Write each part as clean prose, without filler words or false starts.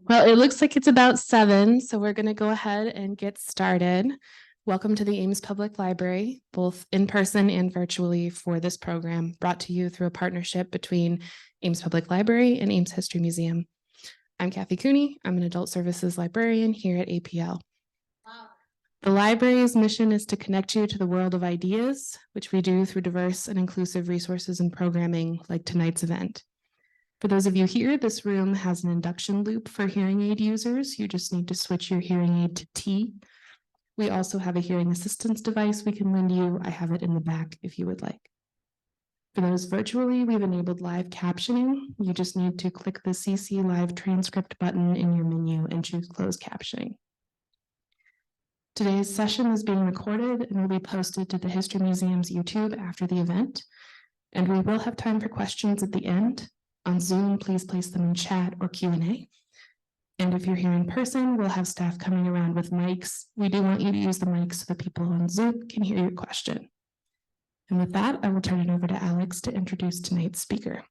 Well, it looks like it's about 7, so we're going to go ahead and get started. Welcome to the Ames Public Library, both in person and virtually for this program, brought to you through a partnership between Ames Public Library and Ames History Museum. I'm Kathy Cooney. I'm an adult services librarian here at APL. Wow. The library's mission is to connect you to the world of ideas, which we do through diverse and inclusive resources and programming like tonight's event. For those of you here, this room has an induction loop for hearing aid users. You just need to switch your hearing aid to T. We also have a hearing assistance device we can lend you. I have it in the back if you would like. For those virtually, we've enabled live captioning. You just need to click the CC Live Transcript button in your menu and choose closed captioning. Today's session is being recorded and will be posted to the History Museum's YouTube after the event. And we will have time for questions at the end. On Zoom, please place them in chat or Q&A. And if you're here in person, we'll have staff coming around with mics. We do want you to use the mics so the people on Zoom can hear your question. And with that, I will turn it over to Alex to introduce tonight's speaker.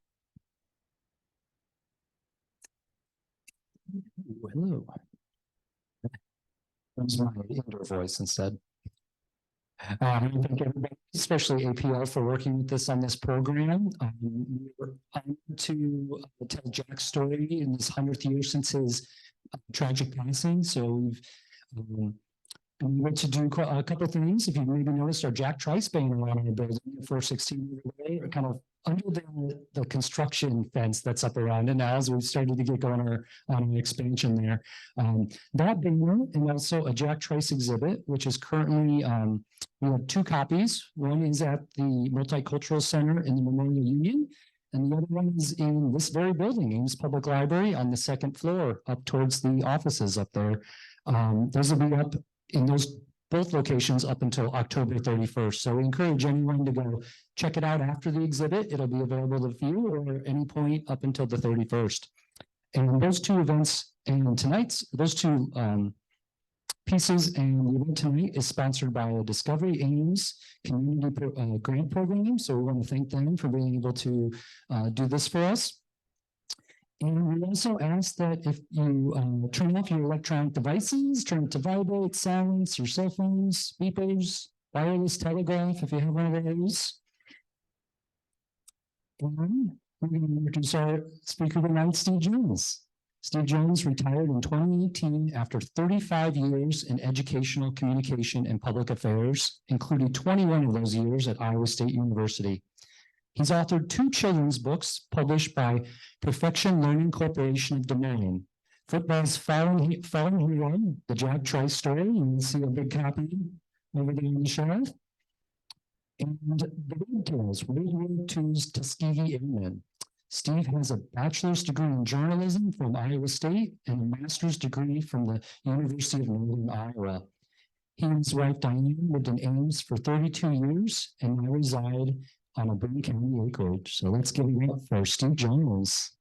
Hello. That's my indoor voice instead. Thank everybody, especially APL, for working with us on this program. We're honored to tell Jack's story in this 100th year since his tragic passing. So we've been able to do a couple of things. If you maybe noticed our Jack Trice banner around our building, 416 are kind of under the construction fence that's up around it now, as we've started to get going on an expansion there. That banner and also a Jack Trice exhibit, which is currently, we have 2 copies. One is at the Multicultural Center in the Memorial Union, and the other one is in this very building, Ames Public Library, on the 2nd floor, up towards the offices up there. Those will be up in those both locations up until October 31st. So we encourage anyone to go check it out after the exhibit. It'll be available to view or at any point up until the 31st. And those 2 events and those 2 pieces and the event tonight is sponsored by the Discovery Ames Community Grant Program. So we want to thank them for being able to do this for us. And we also ask that if you turn off your electronic devices, turn it to vibrate, silence, your cell phones, beepers, wireless telegraph, if you have one of those. And we're going to introduce our speaker tonight, Steve Jones. Steve Jones retired in 2018 after 35 years in educational communication and public affairs, including 21 of those years at Iowa State University. He's authored 2 children's books published by Perfection Learning Corporation of Des Moines. Football's Fallen Hero, the Jack Trice story, and you'll see a big copy over there on the shelf. And The Red Tails, World War II's Tuskegee Airmen. Steve has a bachelor's degree in journalism from Iowa State and a master's degree from the University of Northern Iowa. He and his wife Diane lived in Ames for 32 years and now reside on a Boone County acreage. So let's give it up for Steve Jones.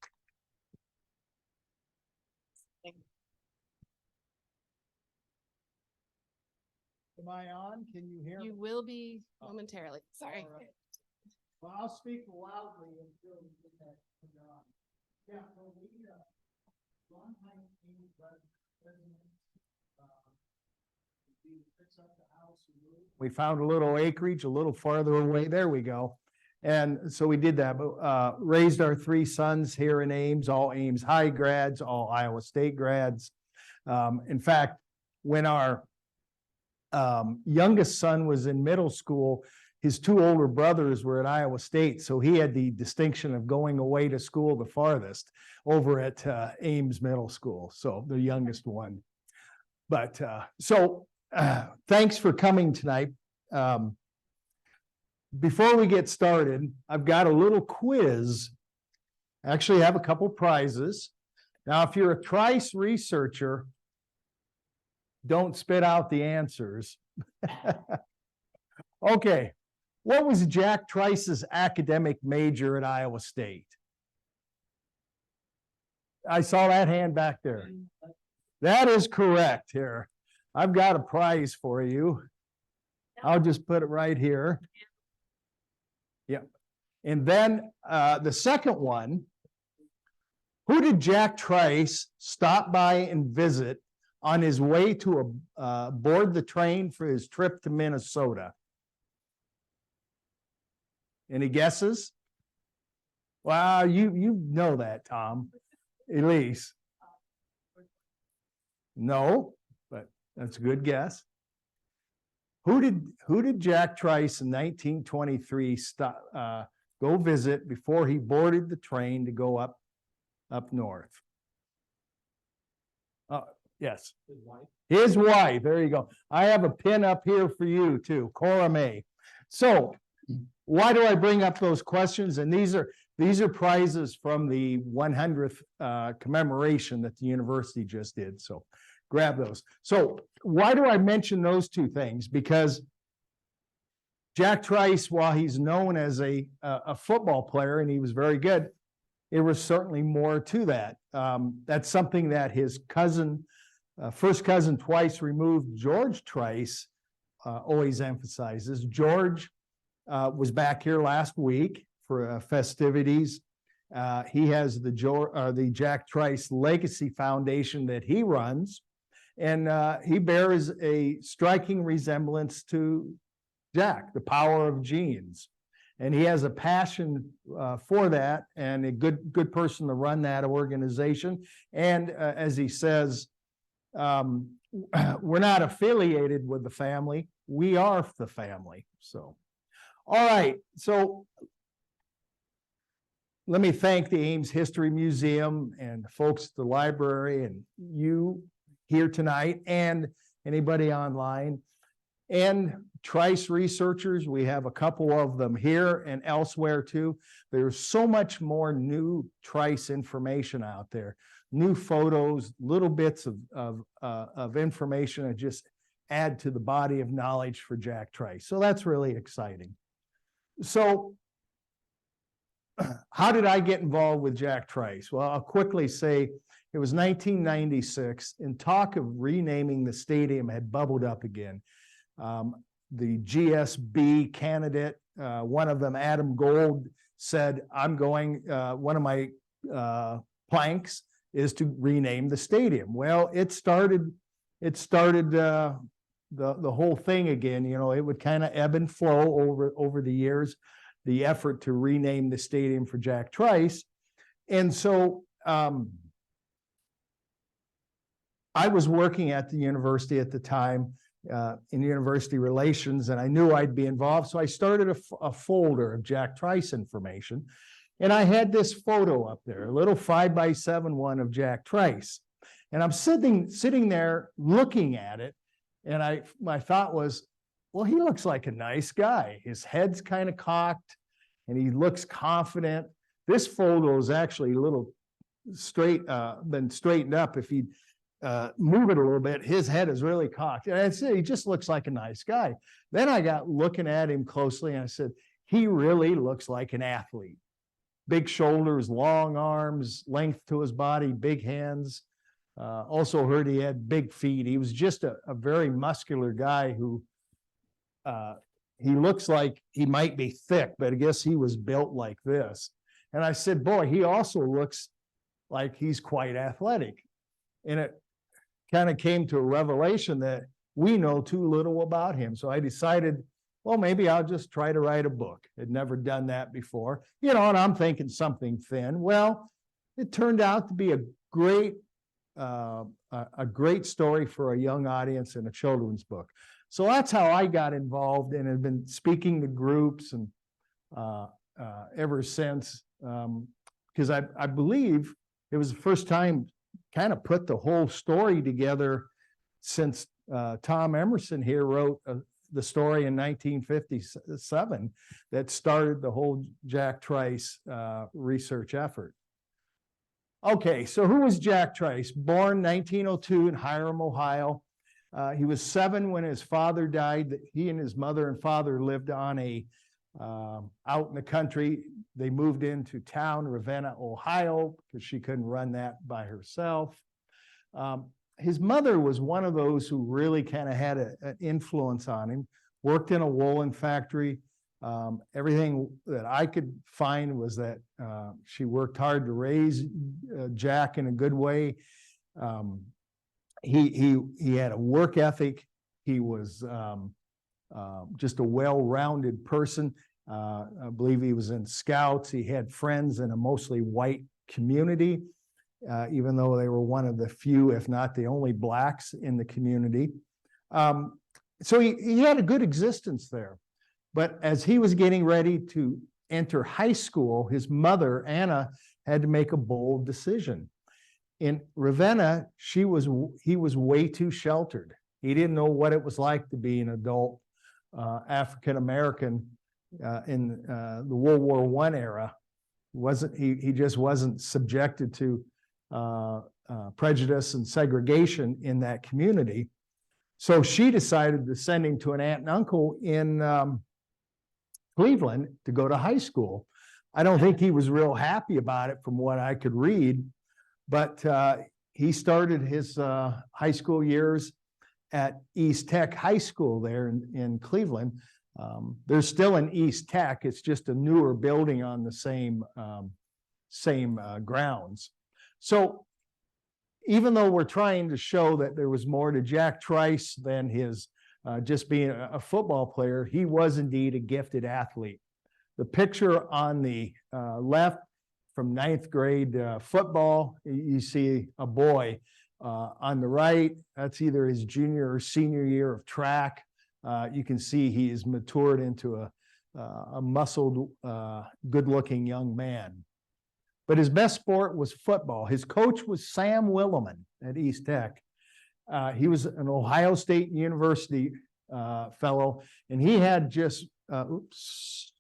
Am I on? Can you hear me? You will be momentarily. Sorry. Right. Well, I'll speak loudly until we get that turned on. Yeah, well, longtime president, fix up the house. We found a little acreage a little farther away. There we go. And so we did that, but raised our 3 sons here in Ames, all Ames High grads, all Iowa State grads. In fact, when our youngest son was in middle school, his 2 older brothers were at Iowa State, so he had the distinction of going away to school the farthest over at Ames Middle School, so the youngest one. But thanks for coming tonight. Before we get started, I've got a little quiz. Actually, I have a couple prizes. Now, if you're a Trice researcher, don't spit out the answers. Okay, what was Jack Trice's academic major at Iowa State? I saw that hand back there. That is correct here. I've got a prize for you. I'll just put it right here. Yep. And then the second one Who did Jack Trice stop by and visit on his way to board the train for his trip to Minnesota? Any guesses? Well, you know that, Tom. Elise. No, but that's a good guess. Who did Jack Trice in 1923 go visit before he boarded the train to go up north? Yes. His wife. There you go. I have a pin up here for you too, Cora May. So why do I bring up those questions? And these are prizes from the 100th commemoration that the university just did. So grab those. So why do I mention those two things? Because Jack Trice, while he's known as a football player, and he was very good, there was certainly more to that. That's something that his cousin, first cousin twice removed, George Trice, always emphasizes. George was back here last week for festivities. He has the Jack Trice Legacy Foundation that he runs, and he bears a striking resemblance to Jack, the power of genes. And he has a passion for that, and a good person to run that organization. And as he says, we're not affiliated with the family, we are the family. So, all right, so let me thank the Ames History Museum and the folks at the library and you here tonight and anybody online. And Trice researchers, we have a couple of them here and elsewhere too. There's so much more new Trice information out there, new photos, little bits of information that just add to the body of knowledge for Jack Trice. So that's really exciting. So how did I get involved with Jack Trice? Well, I'll quickly say it was 1996, and talk of renaming the stadium had bubbled up again. The GSB candidate, one of them, Adam Gold, said, I'm going, one of my planks is to rename the stadium. Well, it started the whole thing again. You know, it would kind of ebb and flow over the years, the effort to rename the stadium for Jack Trice. And so I was working at the university at the time, in university relations, and I knew I'd be involved. So I started a folder of Jack Trice information, and I had this photo up there, a little 5x7 one of Jack Trice. And I'm sitting there looking at it, and my thought was, well, he looks like a nice guy. His head's kind of cocked, and he looks confident. This photo is actually a little been straightened up. If he move it a little bit, his head is really cocked. And I said, he just looks like a nice guy. Then I got looking at him closely, and I said, he really looks like an athlete. Big shoulders, long arms, length to his body, big hands. Also heard he had big feet. He was just a very muscular guy who, he looks like he might be thick, but I guess he was built like this. And I said, boy, he also looks like he's quite athletic. And it kind of came to a revelation that we know too little about him. So I decided, well, maybe I'll just try to write a book. I'd never done that before, you know, and I'm thinking something thin. Well, it turned out to be a great story for a young audience and a children's book. So that's how I got involved and have been speaking to groups and ever since, because I believe it was the first time kind of put the whole story together since Tom Emerson here wrote the story in 1957 that started the whole Jack Trice research effort. Okay, so who was Jack Trice? Born 1902 in Hiram, Ohio. He was 7 when his father died. He and his mother and father lived on out in the country. They moved into town, Ravenna, Ohio, because she couldn't run that by herself. His mother was one of those who really kind of had an influence on him, worked in a woolen factory. Everything that I could find was that she worked hard to raise Jack in a good way. He had a work ethic. He was just a well-rounded person. I believe he was in scouts. He had friends in a mostly white community, even though they were one of the few, if not the only blacks in the community. So he had a good existence there. But as he was getting ready to enter high school, his mother, Anna, had to make a bold decision. In Ravenna, he was way too sheltered. He didn't know what it was like to be an adult African-American in the World War I era. He just wasn't subjected to prejudice and segregation in that community. So she decided to send him to an aunt and uncle in Cleveland to go to high school. I don't think he was real happy about it from what I could read, but he started his high school years at East Tech High School there in Cleveland. There's still an East Tech. It's just a newer building on the same grounds. So even though we're trying to show that there was more to Jack Trice than his just being a football player, he was indeed a gifted athlete. The picture on the left from ninth grade football, you see a boy. On the right, that's either his junior or senior year of track. You can see he is matured into a muscled, good-looking young man. But his best sport was football. His coach was Sam Williman at East Tech. He was an Ohio State University fellow, and he had just, oops,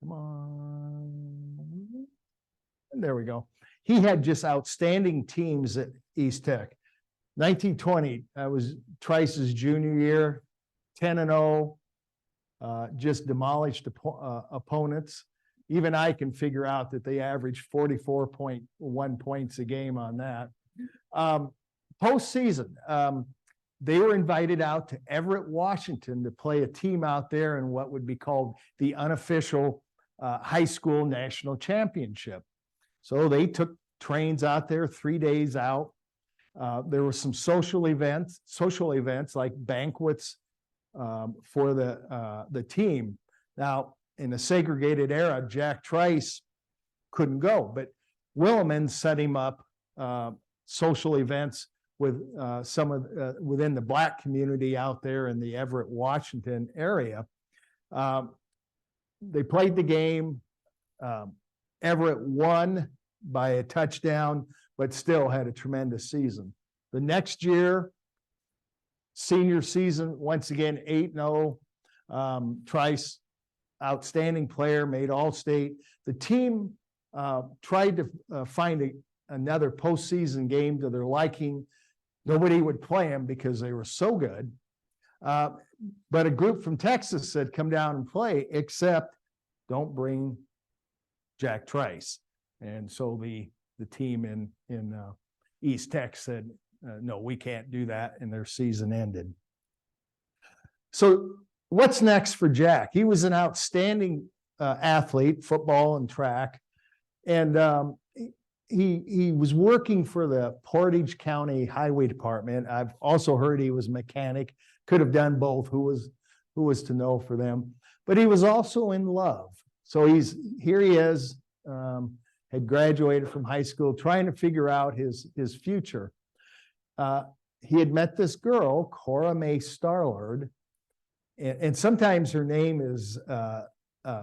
come on, there we go. He had just outstanding teams at East Tech. 1920, that was Trice's junior year, 10-0, just demolished opponents. Even I can figure out that they averaged 44.1 points a game on that. Postseason, they were invited out to Everett, Washington to play a team out there in what would be called the unofficial high school national championship. So they took trains out there 3 days out. There were some social events like banquets for the team. Now, in a segregated era, Jack Trice couldn't go, but Williman set him up social events with some of within the black community out there in the Everett, Washington area. They played the game. Everett won by a touchdown, but still had a tremendous season. The next year, senior season, once again, 8-0. Trice, outstanding player, made All-State. The team tried to find another postseason game to their liking. Nobody would play them because they were so good. But a group from Texas said, come down and play, except don't bring Jack Trice. And so the team in East Tech said, no, we can't do that, and their season ended. So what's next for Jack? He was an outstanding athlete, football and track, and he was working for the Portage County Highway Department. I've also heard he was a mechanic, could have done both, who was to know for them, but he was also in love. So here he is, had graduated from high school, trying to figure out his future. He had met this girl, Cora Mae Starlard, and sometimes her name is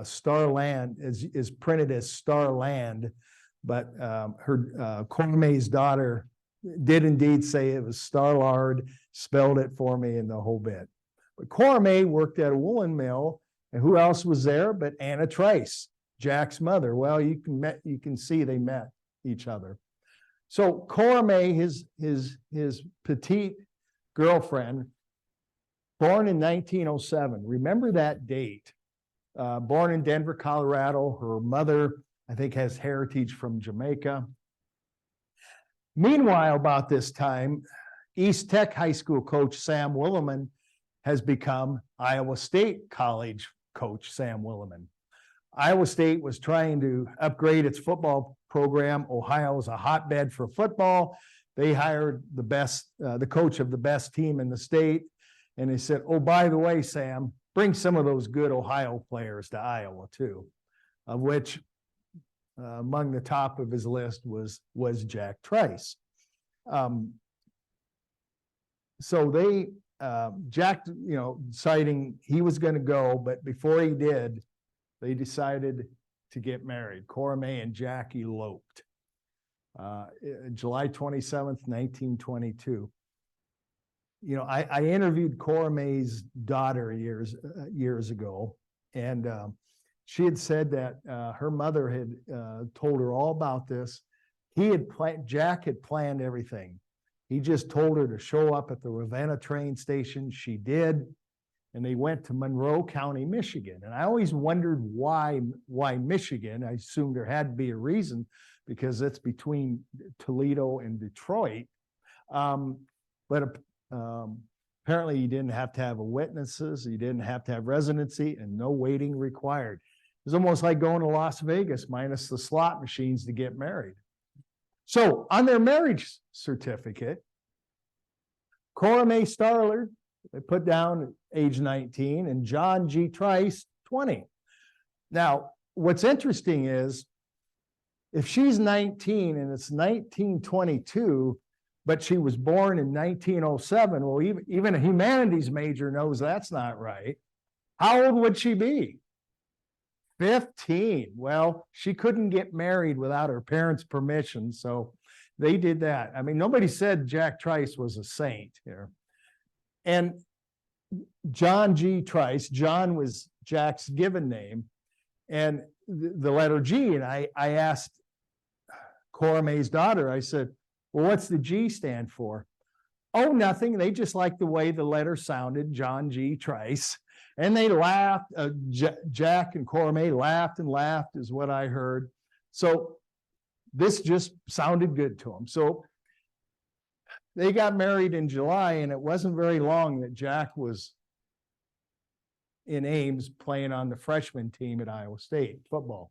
Starland, is printed as Starland, but her Cora Mae's daughter did indeed say it was Starlard, spelled it for me in the whole bit. But Cora Mae worked at a woolen mill, and who else was there but Anna Trice, Jack's mother? Well, you can see they met each other. So Cora Mae, his petite girlfriend, born in 1907. Remember that date. Born in Denver, Colorado. Her mother, I think, has heritage from Jamaica. Meanwhile, about this time, East Tech High School coach Sam Williman has become Iowa State college coach Sam Williman. Iowa State was trying to upgrade its football program. Ohio is a hotbed for football. They hired the coach of the best team in the state. And they said, oh, by the way, Sam, bring some of those good Ohio players to Iowa too, of which among the top of his list was Jack Trice. So they, Jack, deciding he was going to go, but before he did, they decided to get married. Cora May and Jack eloped. July 27th, 1922. I interviewed Cora May's daughter years ago, and she had said that her mother had told her all about this. Jack had planned everything. He just told her to show up at the Ravenna train station. She did, and they went to Monroe County, Michigan. And I always wondered why Michigan. I assumed there had to be a reason, because it's between Toledo and Detroit. But apparently you didn't have to have witnesses, you didn't have to have residency, and no waiting required. It's almost like going to Las Vegas minus the slot machines to get married. So on their marriage certificate, Cora May Starler, they put down age 19, and John G. Trice, 20. Now, what's interesting is, if she's 19 and it's 1922, but she was born in 1907, well, even a humanities major knows that's not right. How old would she be? 15. Well, she couldn't get married without her parents' permission, so they did that. I mean, nobody said Jack Trice was a saint here. And John G. Trice, John was Jack's given name, and the letter G, and I asked Cora May's daughter, I said, well, what's the G stand for? Oh, nothing. They just like the way the letter sounded, John G. Trice. And they laughed. Jack and Cora May laughed and laughed, is what I heard. So this just sounded good to them. So they got married in July, and it wasn't very long that Jack was in Ames playing on the freshman team at Iowa State football.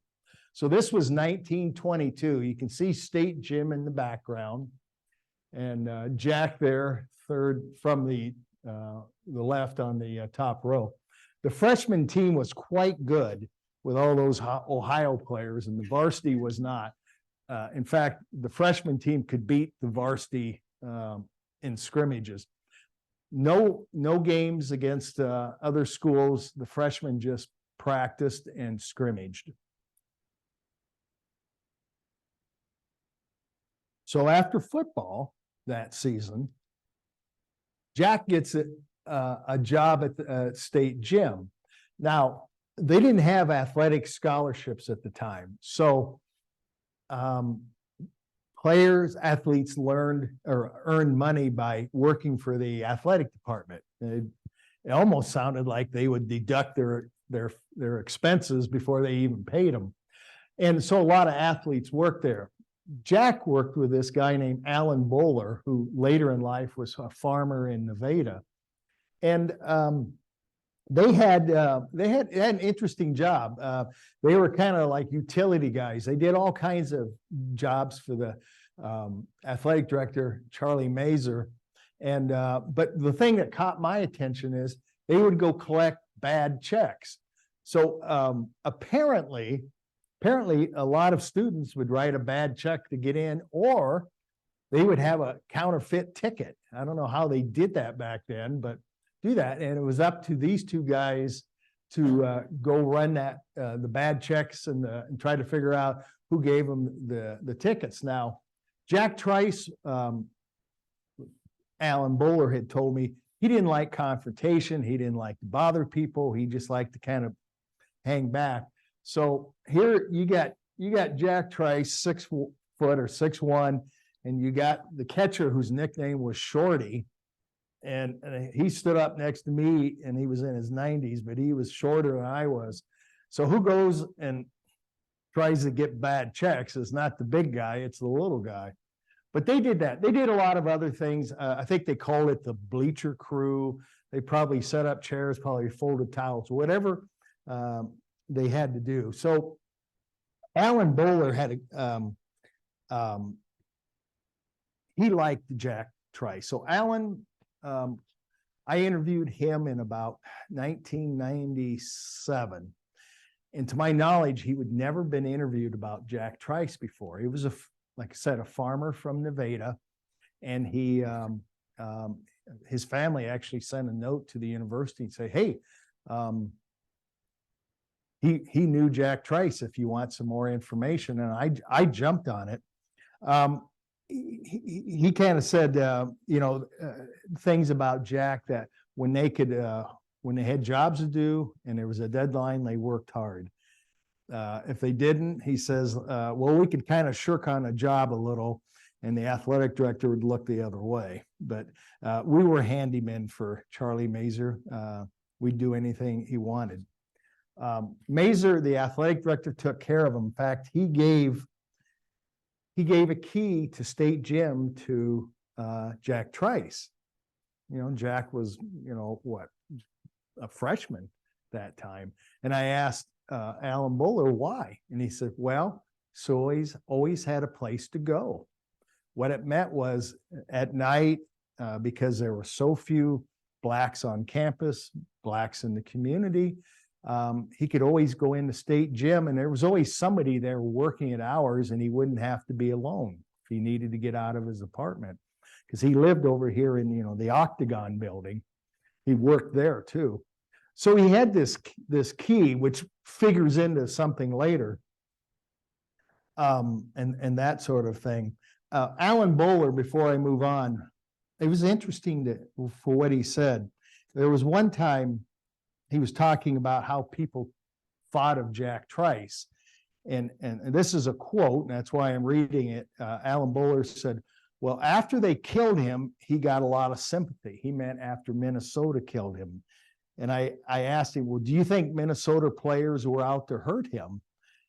So this was 1922. You can see State Gym in the background, and Jack there, third from the left on the top row. The freshman team was quite good with all those Ohio players, and the varsity was not. In fact, the freshman team could beat the varsity in scrimmages. No games against other schools. The freshmen just practiced and scrimmaged. So after football that season, Jack gets a job at the State Gym. Now, they didn't have athletic scholarships at the time. So athletes learned or earned money by working for the athletic department. It almost sounded like they would deduct their expenses before they even paid them. And so a lot of athletes worked there. Jack worked with this guy named Alan Bowler, who later in life was a farmer in Nevada. And they had an interesting job. They were kind of like utility guys. They did all kinds of jobs for the athletic director, Charlie Mazer. And but the thing that caught my attention is they would go collect bad checks. So apparently a lot of students would write a bad check to get in, or they would have a counterfeit ticket. I don't know how they did that back then, but do that. And it was up to these two guys to go run the bad checks and try to figure out who gave them the tickets. Now, Jack Trice, Alan Bowler had told me he didn't like confrontation. He didn't like to bother people. He just liked to kind of hang back. So here you got Jack Trice, 6 foot or 6'1", and you got the catcher whose nickname was Shorty. And he stood up next to me, and he was in his 90s, but he was shorter than I was. So who goes and tries to get bad checks is not the big guy, it's the little guy. But they did that. They did a lot of other things. I think they called it the bleacher crew. They probably set up chairs, probably folded towels, whatever they had to do. So Alan Bowler had he liked Jack Trice. So Alan, I interviewed him in about 1997. And to my knowledge, he would never been interviewed about Jack Trice before. He was like I said, a farmer from Nevada, and he his family actually sent a note to the university and say, "Hey, he knew Jack Trice. If you want some more information," and I jumped on it. He kind of said, things about Jack that when they had jobs to do and there was a deadline, they worked hard. If they didn't, he says, well, we could kind of shirk on a job a little, and the athletic director would look the other way. But we were handymen for Charlie Mazer. We'd do anything he wanted. Mazer, the athletic director, took care of him. In fact, he gave a key to state gym to Jack Trice. Jack was, a freshman that time. And I asked Alan Bowler why. And he said, well, so he's always had a place to go. What it meant was at night, because there were so few Blacks on campus, Blacks in the community, he could always go into state gym, and there was always somebody there working at hours, and he wouldn't have to be alone if he needed to get out of his apartment, because he lived over here in the Octagon building. He worked there too. So he had this key, which figures into something later, and that sort of thing. Alan Bowler, before I move on, it was interesting for what he said. There was one time he was talking about how people thought of Jack Trice. And this is a quote, and that's why I'm reading it. Alan Bowler said, well, after they killed him, he got a lot of sympathy. He meant after Minnesota killed him. And I asked him, well, do you think Minnesota players were out to hurt him?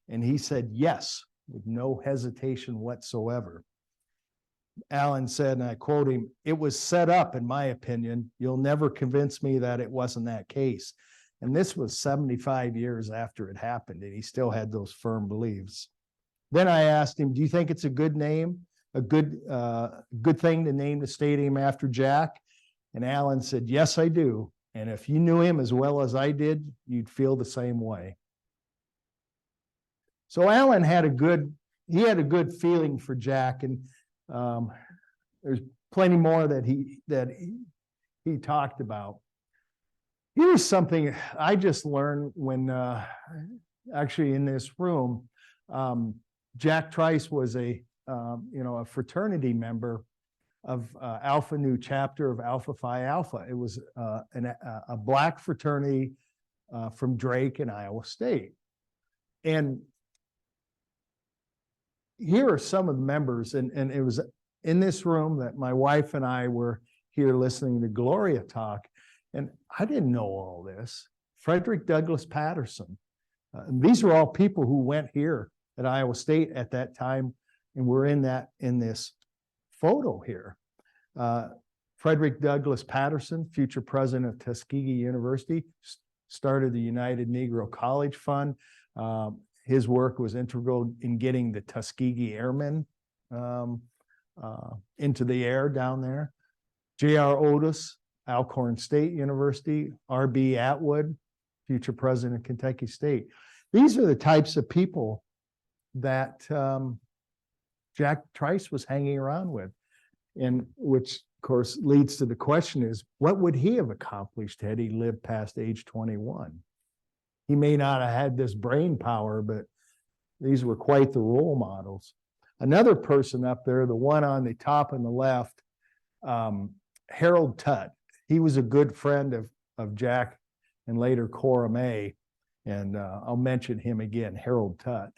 And he said, yes, with no hesitation whatsoever. Alan said, and I quote him, it was set up, in my opinion. You'll never convince me that it wasn't that case. And this was 75 years after it happened, and he still had those firm beliefs. Then I asked him, do you think it's a good name, a good thing to name the stadium after Jack? And Alan said, yes, I do. And if you knew him as well as I did, you'd feel the same way. So Alan had a good feeling for Jack, and there's plenty more that he talked about. Here's something I just learned when actually in this room. Jack Trice was a fraternity member of Alpha Nu chapter of Alpha Phi Alpha. It was a Black fraternity from Drake and Iowa State. And here are some of the members, and it was in this room that my wife and I were here listening to Gloria talk, and I didn't know all this. Frederick Douglass Patterson. These are all people who went here at Iowa State at that time, and we're in this photo here. Frederick Douglass Patterson, future president of Tuskegee University, started the United Negro College Fund. His work was integral in getting the Tuskegee Airmen into the air down there. J.R. Otis, Alcorn State University. R.B. Atwood, future president of Kentucky State. These are the types of people that Jack Trice was hanging around with, and which, of course, leads to the question is, what would he have accomplished had he lived past age 21? He may not have had this brain power, but these were quite the role models. Another person up there, the one on the top and the left, Harold Tutt. He was a good friend of Jack and later Cora May, and I'll mention him again, Harold Tutt.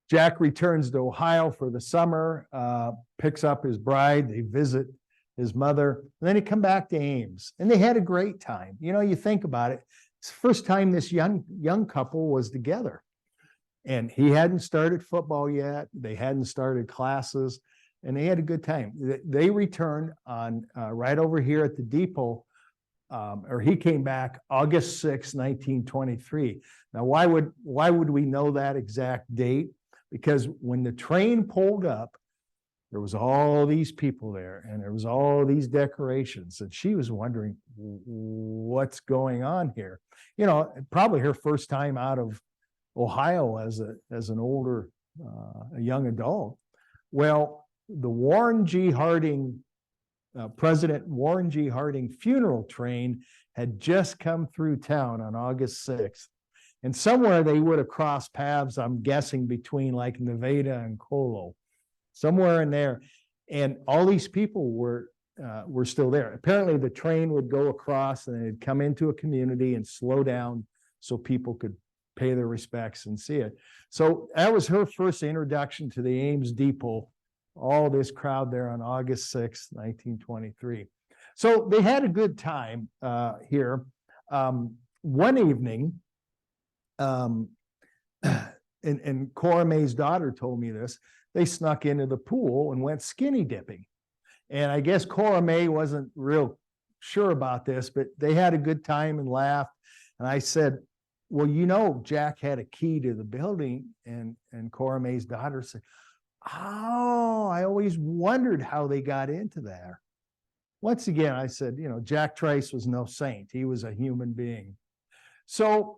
Jack returns to Ohio for the summer, picks up his bride, they visit his mother, and then he come back to Ames, and they had a great time. You think about it, it's the first time this young couple was together. And he hadn't started football yet. They hadn't started classes, and they had a good time. They returned on right over here at the depot, or he came back August 6, 1923. Now, why would we know that exact date? Because when the train pulled up, there was all these people there, and there was all these decorations, and she was wondering what's going on here. You know, probably her first time out of Ohio as an older, a young adult. Well, the Warren G. Harding, President Warren G. Harding funeral train had just come through town on August 6th. And somewhere they would have crossed paths, I'm guessing, between like Nevada and Colo, somewhere in there. And all these people were still there. Apparently the train would go across and it'd come into a community and slow down so people could pay their respects and see it. So that was her first introduction to the Ames Depot, all this crowd there on August 6th, 1923. So they had a good time here. One evening, and Cora May's daughter told me this, they snuck into the pool and went skinny dipping. And I guess Cora May wasn't real sure about this, but they had a good time and laughed. And I said, well, you know, Jack had a key to the building. And Cora May's daughter said, oh, I always wondered how they got into there. Once again, I said, you know, Jack Trice was no saint. He was a human being. So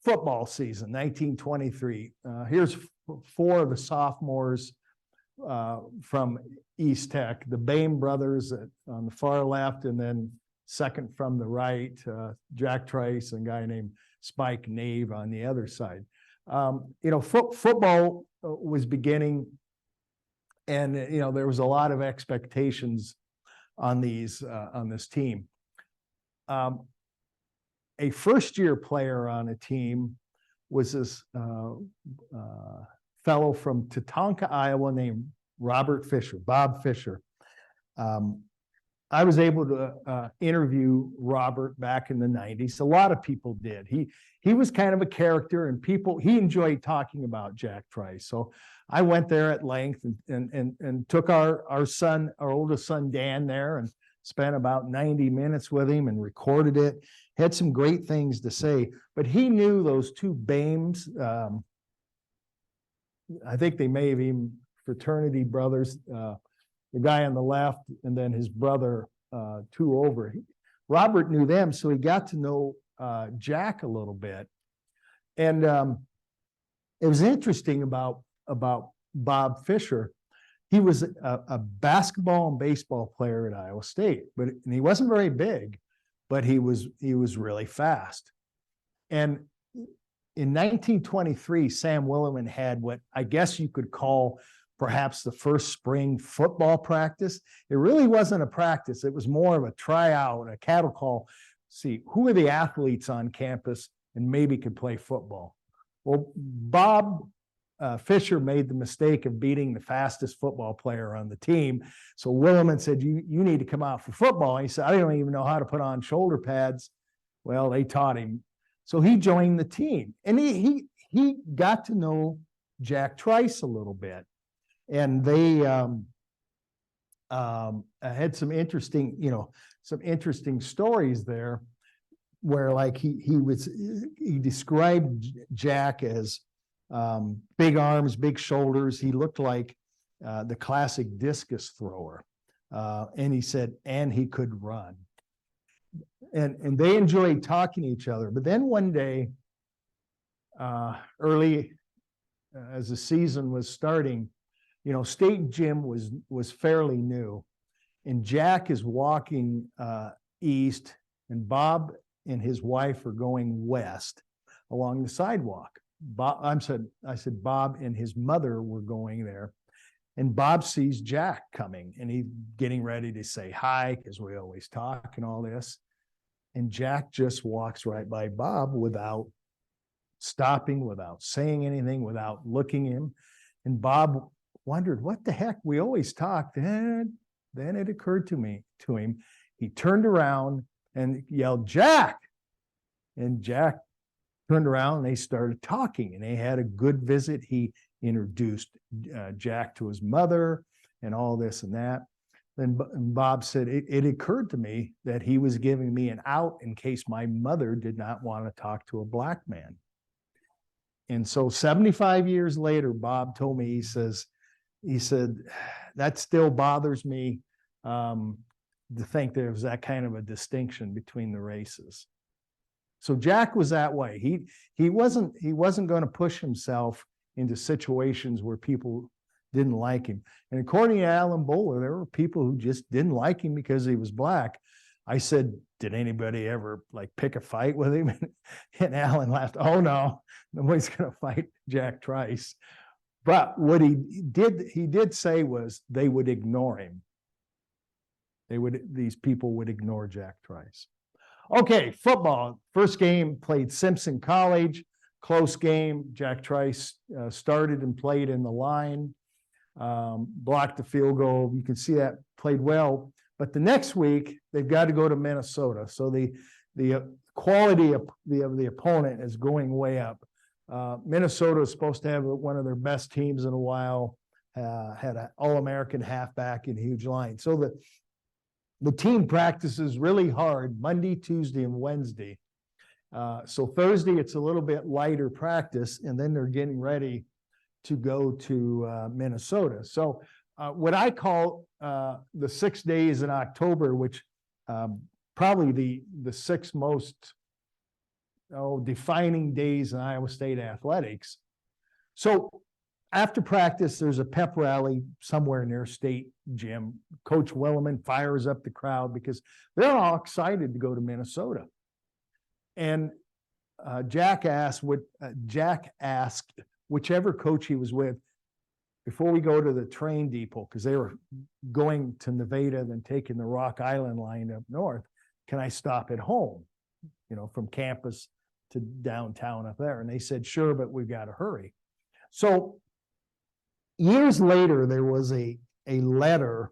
football season, 1923. Here's 4 of the sophomores from East Tech, the Ames brothers on the far left, and then second from the right, Jack Trice and a guy named Spike Nave on the other side. You know, football was beginning, and you know there was a lot of expectations on this team. A first-year player on a team was this fellow from Tatanka, Iowa, named Bob Fisher. I was able to interview Robert back in the 90s. A lot of people did. He was kind of a character, and he enjoyed talking about Jack Trice. So I went there at length and took our oldest son, Dan, there, and spent about 90 minutes with him and recorded it. Had some great things to say, but he knew those 2 Ames. I think they may have even fraternity brothers, the guy on the left and then his brother 2 over. Robert knew them, so he got to know Jack a little bit. And it was interesting about Bob Fisher. He was a basketball and baseball player at Iowa State, and he wasn't very big, but he was really fast. And in 1923, Sam Williman had what I guess you could call perhaps the first spring football practice. It really wasn't a practice. It was more of a tryout, a cattle call. See, who are the athletes on campus and maybe could play football? Well, Bob Fisher made the mistake of beating the fastest football player on the team. So Williman said, you need to come out for football. And he said, I don't even know how to put on shoulder pads. Well, they taught him. So he joined the team, and he got to know Jack Trice a little bit. And they had some interesting stories there, where like he described Jack as big arms, big shoulders. He looked like the classic discus thrower, and he said, and he could run. And they enjoyed talking to each other. But then one day, early as the season was starting, you know, state gym was fairly new, and Jack is walking east, and Bob and his wife are going west along the sidewalk. I said Bob and his mother were going there, and Bob sees Jack coming, and he's getting ready to say hi, because we always talk and all this. And Jack just walks right by Bob without stopping, without saying anything, without looking him. And Bob wondered, what the heck? We always talked. And then it occurred to him, he turned around and yelled, Jack! And Jack turned around and they started talking, and they had a good visit. He introduced Jack to his mother and all this and that. Then Bob said, it occurred to me that he was giving me an out in case my mother did not want to talk to a black man. And so 75 years later, Bob told me, he said, that still bothers me, to think there was that kind of a distinction between the races. So Jack was that way. He wasn't going to push himself into situations where people didn't like him. And according to Alan Bowler, there were people who just didn't like him because he was black. I said, did anybody ever like pick a fight with him? And Alan laughed. Oh no, nobody's going to fight Jack Trice. But what he did say was they would ignore him. These people would ignore Jack Trice. Okay, football. First game played Simpson College. Close game. Jack Trice started and played in the line. Blocked the field goal. You can see that played well. But the next week, they've got to go to Minnesota. So the quality of the opponent is going way up. Minnesota is supposed to have one of their best teams in a while. Had an All-American halfback and huge line. So the team practices really hard Monday, Tuesday, and Wednesday. So Thursday, it's a little bit lighter practice, and then they're getting ready to go to Minnesota. So what I call the 6 days in October, which probably the 6 most defining days in Iowa State athletics. So after practice, there's a pep rally somewhere near State Gym. Coach Williman fires up the crowd because they're all excited to go to Minnesota. And Jack asked whichever coach he was with, before we go to the train depot, because they were going to Nevada, then taking the Rock Island line up north, can I stop at home, from campus to downtown up there? And they said, sure, but we've got to hurry. So years later, there was a letter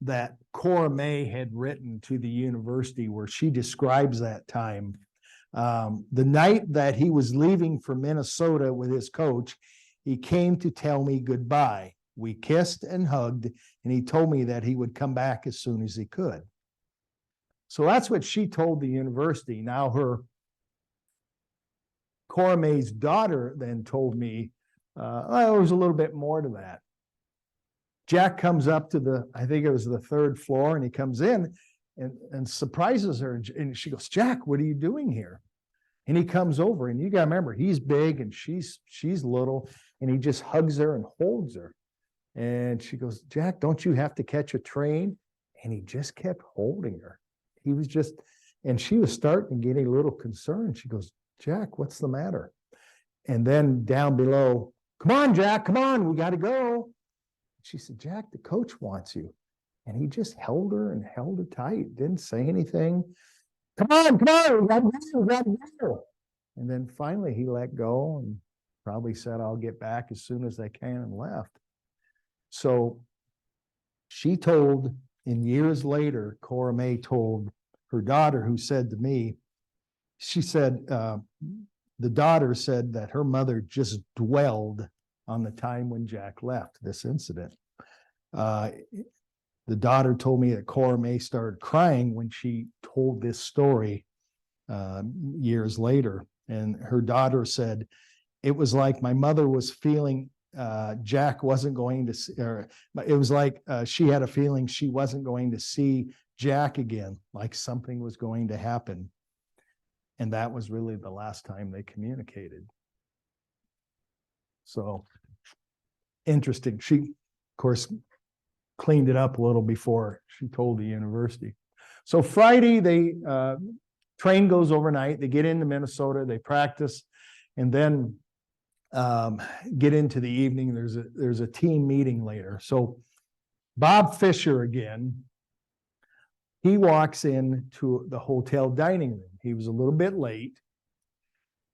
that Cora May had written to the university where she describes that time. The night that he was leaving for Minnesota with his coach, he came to tell me goodbye. We kissed and hugged, and he told me that he would come back as soon as he could. So that's what she told the university. Now Cora May's daughter then told me, there was a little bit more to that. Jack comes up to I think it was the 3rd floor, and he comes in and surprises her. And she goes, Jack, what are you doing here? And he comes over, and you got to remember, he's big and she's little, and he just hugs her and holds her. And she goes, Jack, don't you have to catch a train? And he just kept holding her. He was just, and she was starting to get a little concerned. She goes, Jack, what's the matter? And then down below, come on, Jack, come on, we got to go. She said, Jack, the coach wants you. And he just held her and held her tight, didn't say anything. Come on, we got to go. And then finally he let go and probably said, I'll get back as soon as I can, and left. So she told, in years later, Cora May told her daughter, who said to me, she said, the daughter said that her mother just dwelled on the time when Jack left this incident. The daughter told me that Cora May started crying when she told this story years later. And her daughter said, it was like my mother was feeling Jack wasn't going to see, or it was like she had a feeling she wasn't going to see Jack again, like something was going to happen. And that was really the last time they communicated. So interesting. She, of course, cleaned it up a little before she told the university. So Friday, train goes overnight. They get into Minnesota, they practice, and then get into the evening. There's a team meeting later. So Bob Fisher again, he walks into the hotel dining room. He was a little bit late,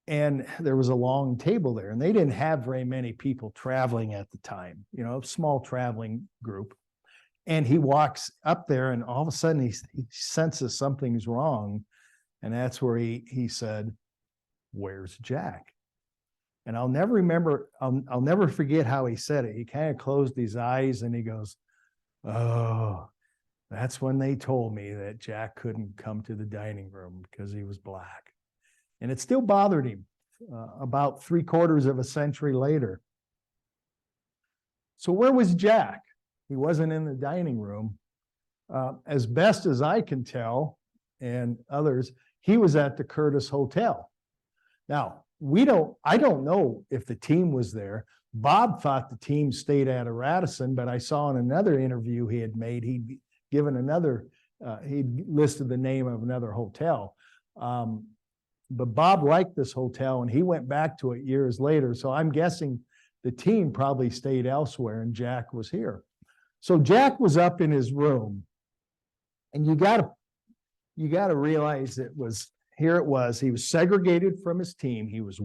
and there was a long table there, and they didn't have very many people traveling at the time, a small traveling group. And he walks up there, and all of a sudden he senses something's wrong. And that's where he said, where's Jack? And I'll never forget how he said it. He kind of closed his eyes and he goes, oh, that's when they told me that Jack couldn't come to the dining room because he was black. And it still bothered him about 3/4 of a century later. So where was Jack? He wasn't in the dining room. As best as I can tell, and others, he was at the Curtis Hotel. Now, I don't know if the team was there. Bob thought the team stayed at a Radisson, but I saw in another interview he had made, he'd given he'd listed the name of another hotel. But Bob liked this hotel and he went back to it years later. So I'm guessing the team probably stayed elsewhere and Jack was here. So Jack was up in his room, and you gotta realize it was he was segregated from his team. He was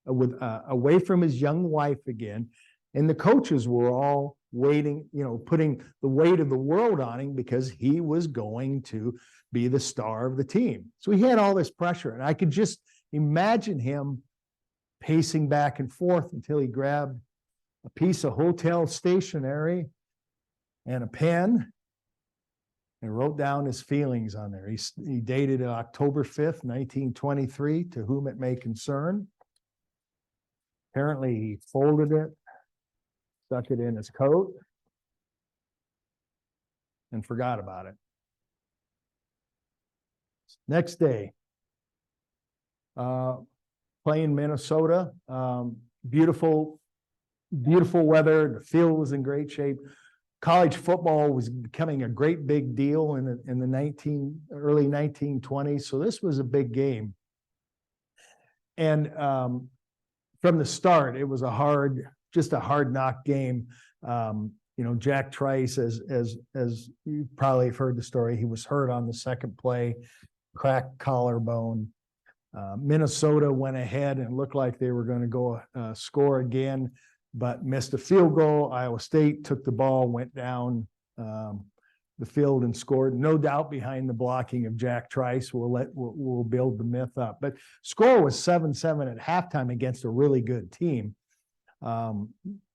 away from his young wife again. And the coaches were all waiting, putting the weight of the world on him because he was going to be the star of the team. So he had all this pressure. And I could just imagine him pacing back and forth until he grabbed a piece of hotel stationery and a pen and wrote down his feelings on there. He dated October 5th, 1923, to whom it may concern. Apparently he folded it, stuck it in his coat, and forgot about it. Next day, playing Minnesota, beautiful weather. The field was in great shape. College football was becoming a great big deal in the early 1920s. So this was a big game. And from the start, it was just a hard knock game. Jack Trice, as you probably have heard the story, he was hurt on the second play, cracked collarbone. Minnesota went ahead and looked like they were going to go score again, but missed a field goal. Iowa State took the ball, went down the field and scored. No doubt behind the blocking of Jack Trice. We'll build the myth up. But score was 7-7 at halftime against a really good team.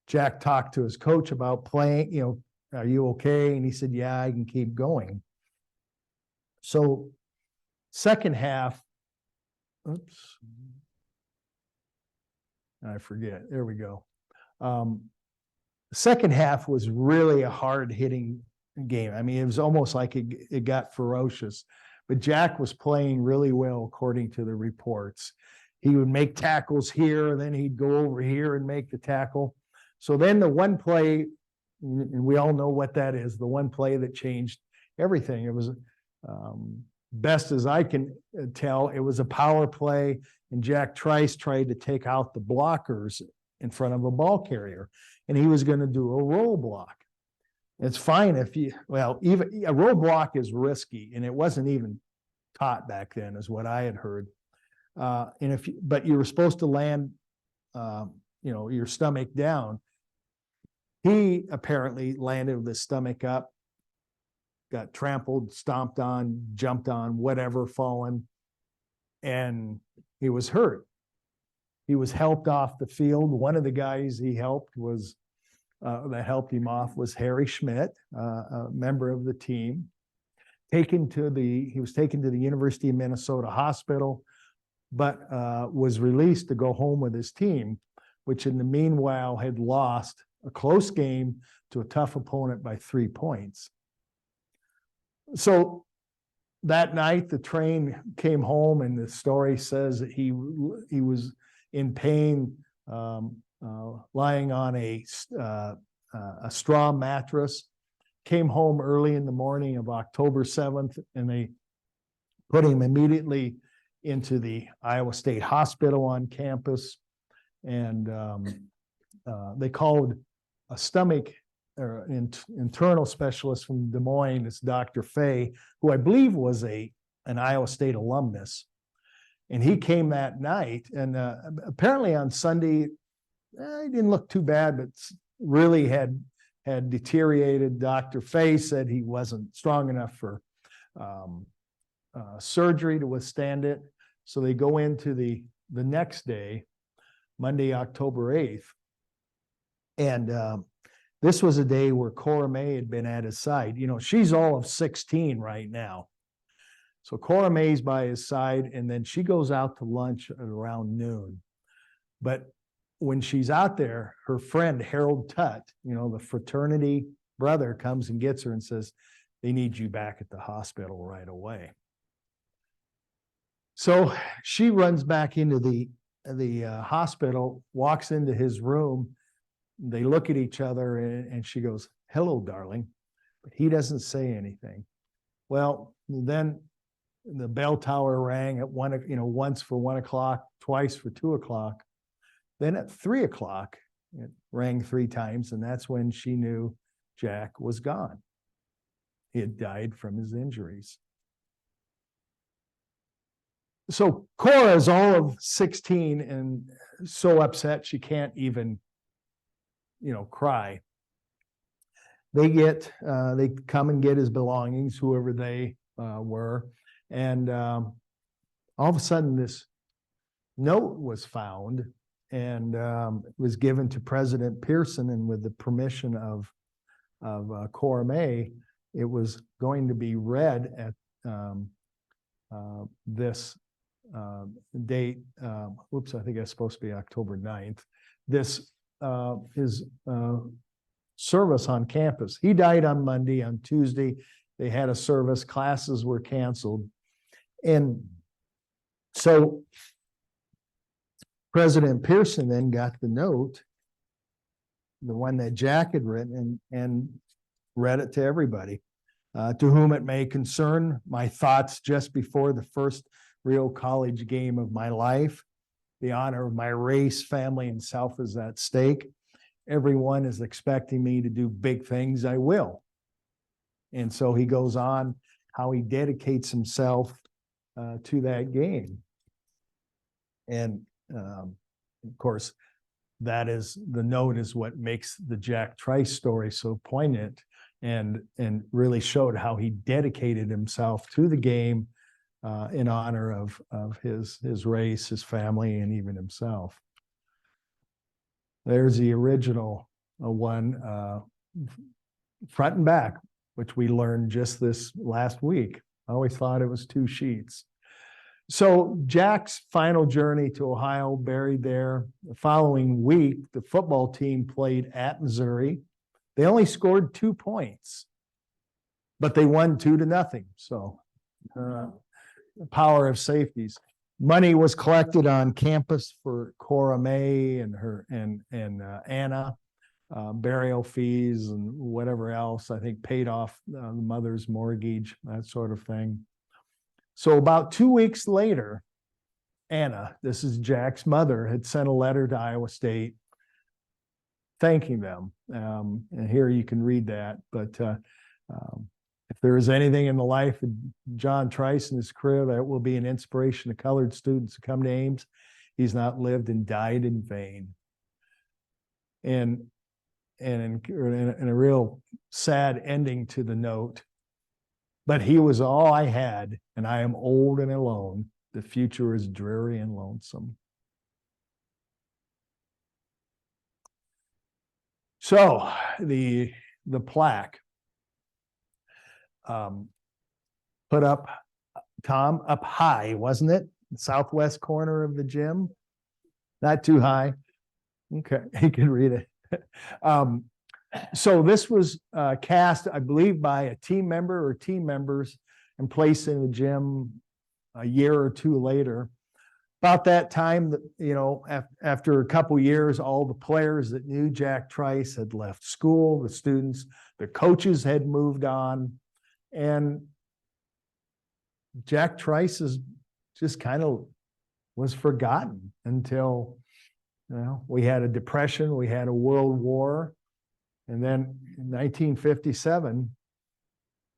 Jack talked to his coach about playing, are you okay? And he said, yeah, I can keep going. So second half, oops, I forget. There we go. Second half was really a hard hitting game. I mean, it was almost like it got ferocious, but Jack was playing really well according to the reports. He would make tackles here, and then he'd go over here and make the tackle. So then the one play, and we all know what that is, the one play that changed everything. It was, best as I can tell, it was a power play, and Jack Trice tried to take out the blockers in front of a ball carrier, and he was going to do a roll block. It's fine even a roll block is risky, and it wasn't even taught back then, is what I had heard. But you were supposed to land, your stomach down. He apparently landed with his stomach up, got trampled, stomped on, jumped on, whatever, fallen, and he was hurt. He was helped off the field. One of the guys he helped that helped him off was Harry Schmidt, a member of the team. He was taken to the University of Minnesota hospital, but was released to go home with his team, which in the meanwhile had lost a close game to a tough opponent by 3 points. So that night, the train came home, and the story says that he was in pain, lying on a straw mattress. Came home early in the morning of October 7th, and they put him immediately into the Iowa State Hospital on campus. And they called a stomach or internal specialist from Des Moines. It's Dr. Fay, who I believe was an Iowa State alumnus. And he came that night, and apparently on Sunday, he didn't look too bad, but really had deteriorated. Dr. Fay said he wasn't strong enough for surgery to withstand it. So they go into the the next day, Monday, October 8th. And this was a day where Cora May had been at his side. You know, she's all of 16 right now. So Cora May's by his side, and then she goes out to lunch at around noon. But when she's out there, her friend Harold Tutt, you know, the fraternity brother, comes and gets her and says, they need you back at the hospital right away. So she runs back into the hospital, walks into his room. They look at each other and she goes, hello, darling. But he doesn't say anything. Well, then the bell tower rang at once for 1 o'clock, twice for 2 o'clock. Then at 3 o'clock, it rang 3 times, and that's when she knew Jack was gone. He had died from his injuries. So Cora is all of 16 and so upset she can't even, cry. They come and get his belongings, whoever they were, and all of a sudden this note was found and was given to President Pearson, and with the permission of Cora May, it was going to be read at this date. I think it's supposed to be October 9th. This his service on campus. He died on Monday. On Tuesday, they had a service. Classes were canceled. And so President Pearson then got the note, the one that Jack had written, and read it to everybody. To whom it may concern, my thoughts just before the first real college game of my life. The honor of my race, family, and self is at stake. Everyone is expecting me to do big things. I will. And so he goes on how he dedicates himself to that game. And of course, that is the note is what makes the Jack Trice story so poignant, and really showed how he dedicated himself to the game in honor of his race, his family, and even himself. There's the original one, front and back, which we learned just this last week. I always thought it was 2 sheets. So Jack's final journey to Ohio, buried there. The following week, the football team played at Missouri. They only scored 2 points, but they won 2-0. So the power of safeties. Money was collected on campus for Cora May and her and Anna, burial fees and whatever else. I think paid off the mother's mortgage, that sort of thing. So about 2 weeks later, Anna, this is Jack's mother, had sent a letter to Iowa State thanking them. And here you can read that. But if there is anything in the life of John Trice and his career that will be an inspiration to colored students who come to Ames, he's not lived and died in vain. And in a real sad ending to the note, but he was all I had, and I am old and alone. The future is dreary and lonesome. So the plaque put up, Tom, up high, wasn't it? Southwest corner of the gym. Not too high. Okay, you can read it. So this was cast, I believe, by a team member or team members and placed in the gym a year or 2 later. About that time, after a couple years, all the players that knew Jack Trice had left school, the students, the coaches had moved on, and Jack Trice is just kind of was forgotten until we had a depression, we had a world war. And then in 1957,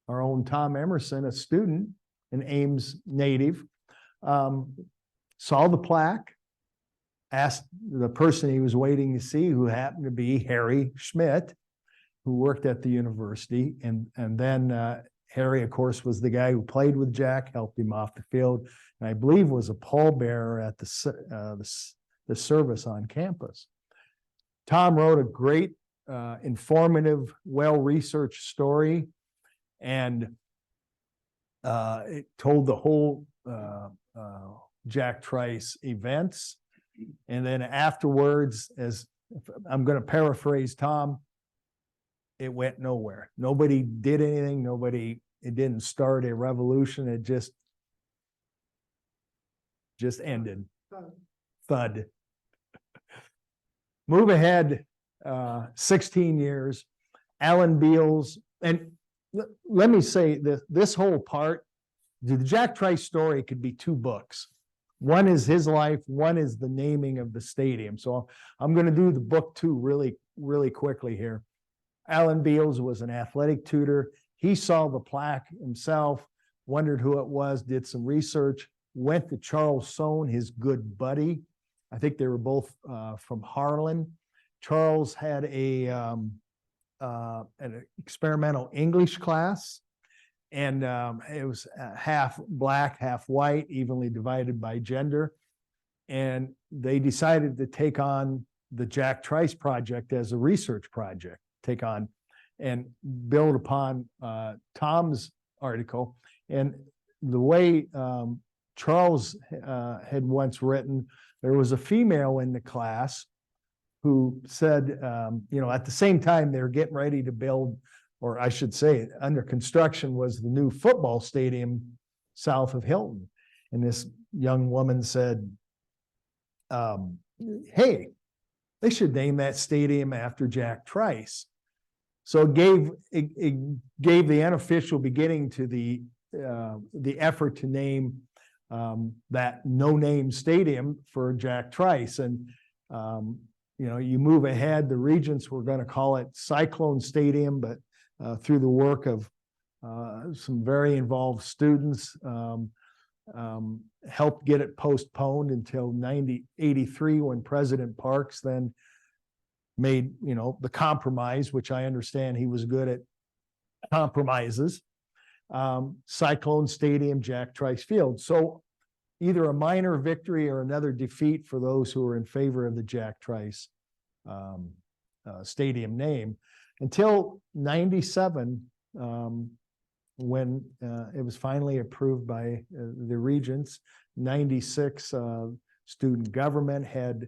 our own Tom Emerson, a student, an Ames native, saw the plaque, asked the person he was waiting to see, who happened to be Harry Schmidt, who worked at the university. And then Harry, of course, was the guy who played with Jack, helped him off the field, and I believe was a pallbearer at the service on campus. Tom wrote a great, informative, well-researched story, and it told the whole Jack Trice events. And then afterwards, as I'm going to paraphrase Tom, it went nowhere. Nobody did anything. It didn't start a revolution. It just ended. Thud. Move ahead 16 years. Alan Beals, and let me say this whole part, the Jack Trice story could be 2 books. One is his life, one is the naming of the stadium. So I'm going to do the book 2 really, really quickly here. Alan Beals was an athletic tutor. He saw the plaque himself, wondered who it was, did some research, went to Charles Sohn, his good buddy. I think they were both from Harlan. Charles had an experimental English class, and it was half black, half white, evenly divided by gender. And they decided to take on the Jack Trice project as a research project, take on and build upon Tom's article. And the way Charles had once written, there was a female in the class who said, at the same time they were getting ready to build, or I should say, under construction was the new football stadium south of Hilton. And this young woman said, hey, they should name that stadium after Jack Trice. So it gave the unofficial beginning to the effort to name that no-name stadium for Jack Trice. And you move ahead, the Regents were going to call it Cyclone Stadium, but through the work of some very involved students, helped get it postponed until 1983, when President Parks then made the compromise, which I understand he was good at compromises. Cyclone Stadium, Jack Trice Field. So either a minor victory or another defeat for those who were in favor of the Jack Trice stadium name, until 97, when it was finally approved by the Regents. 96, student government had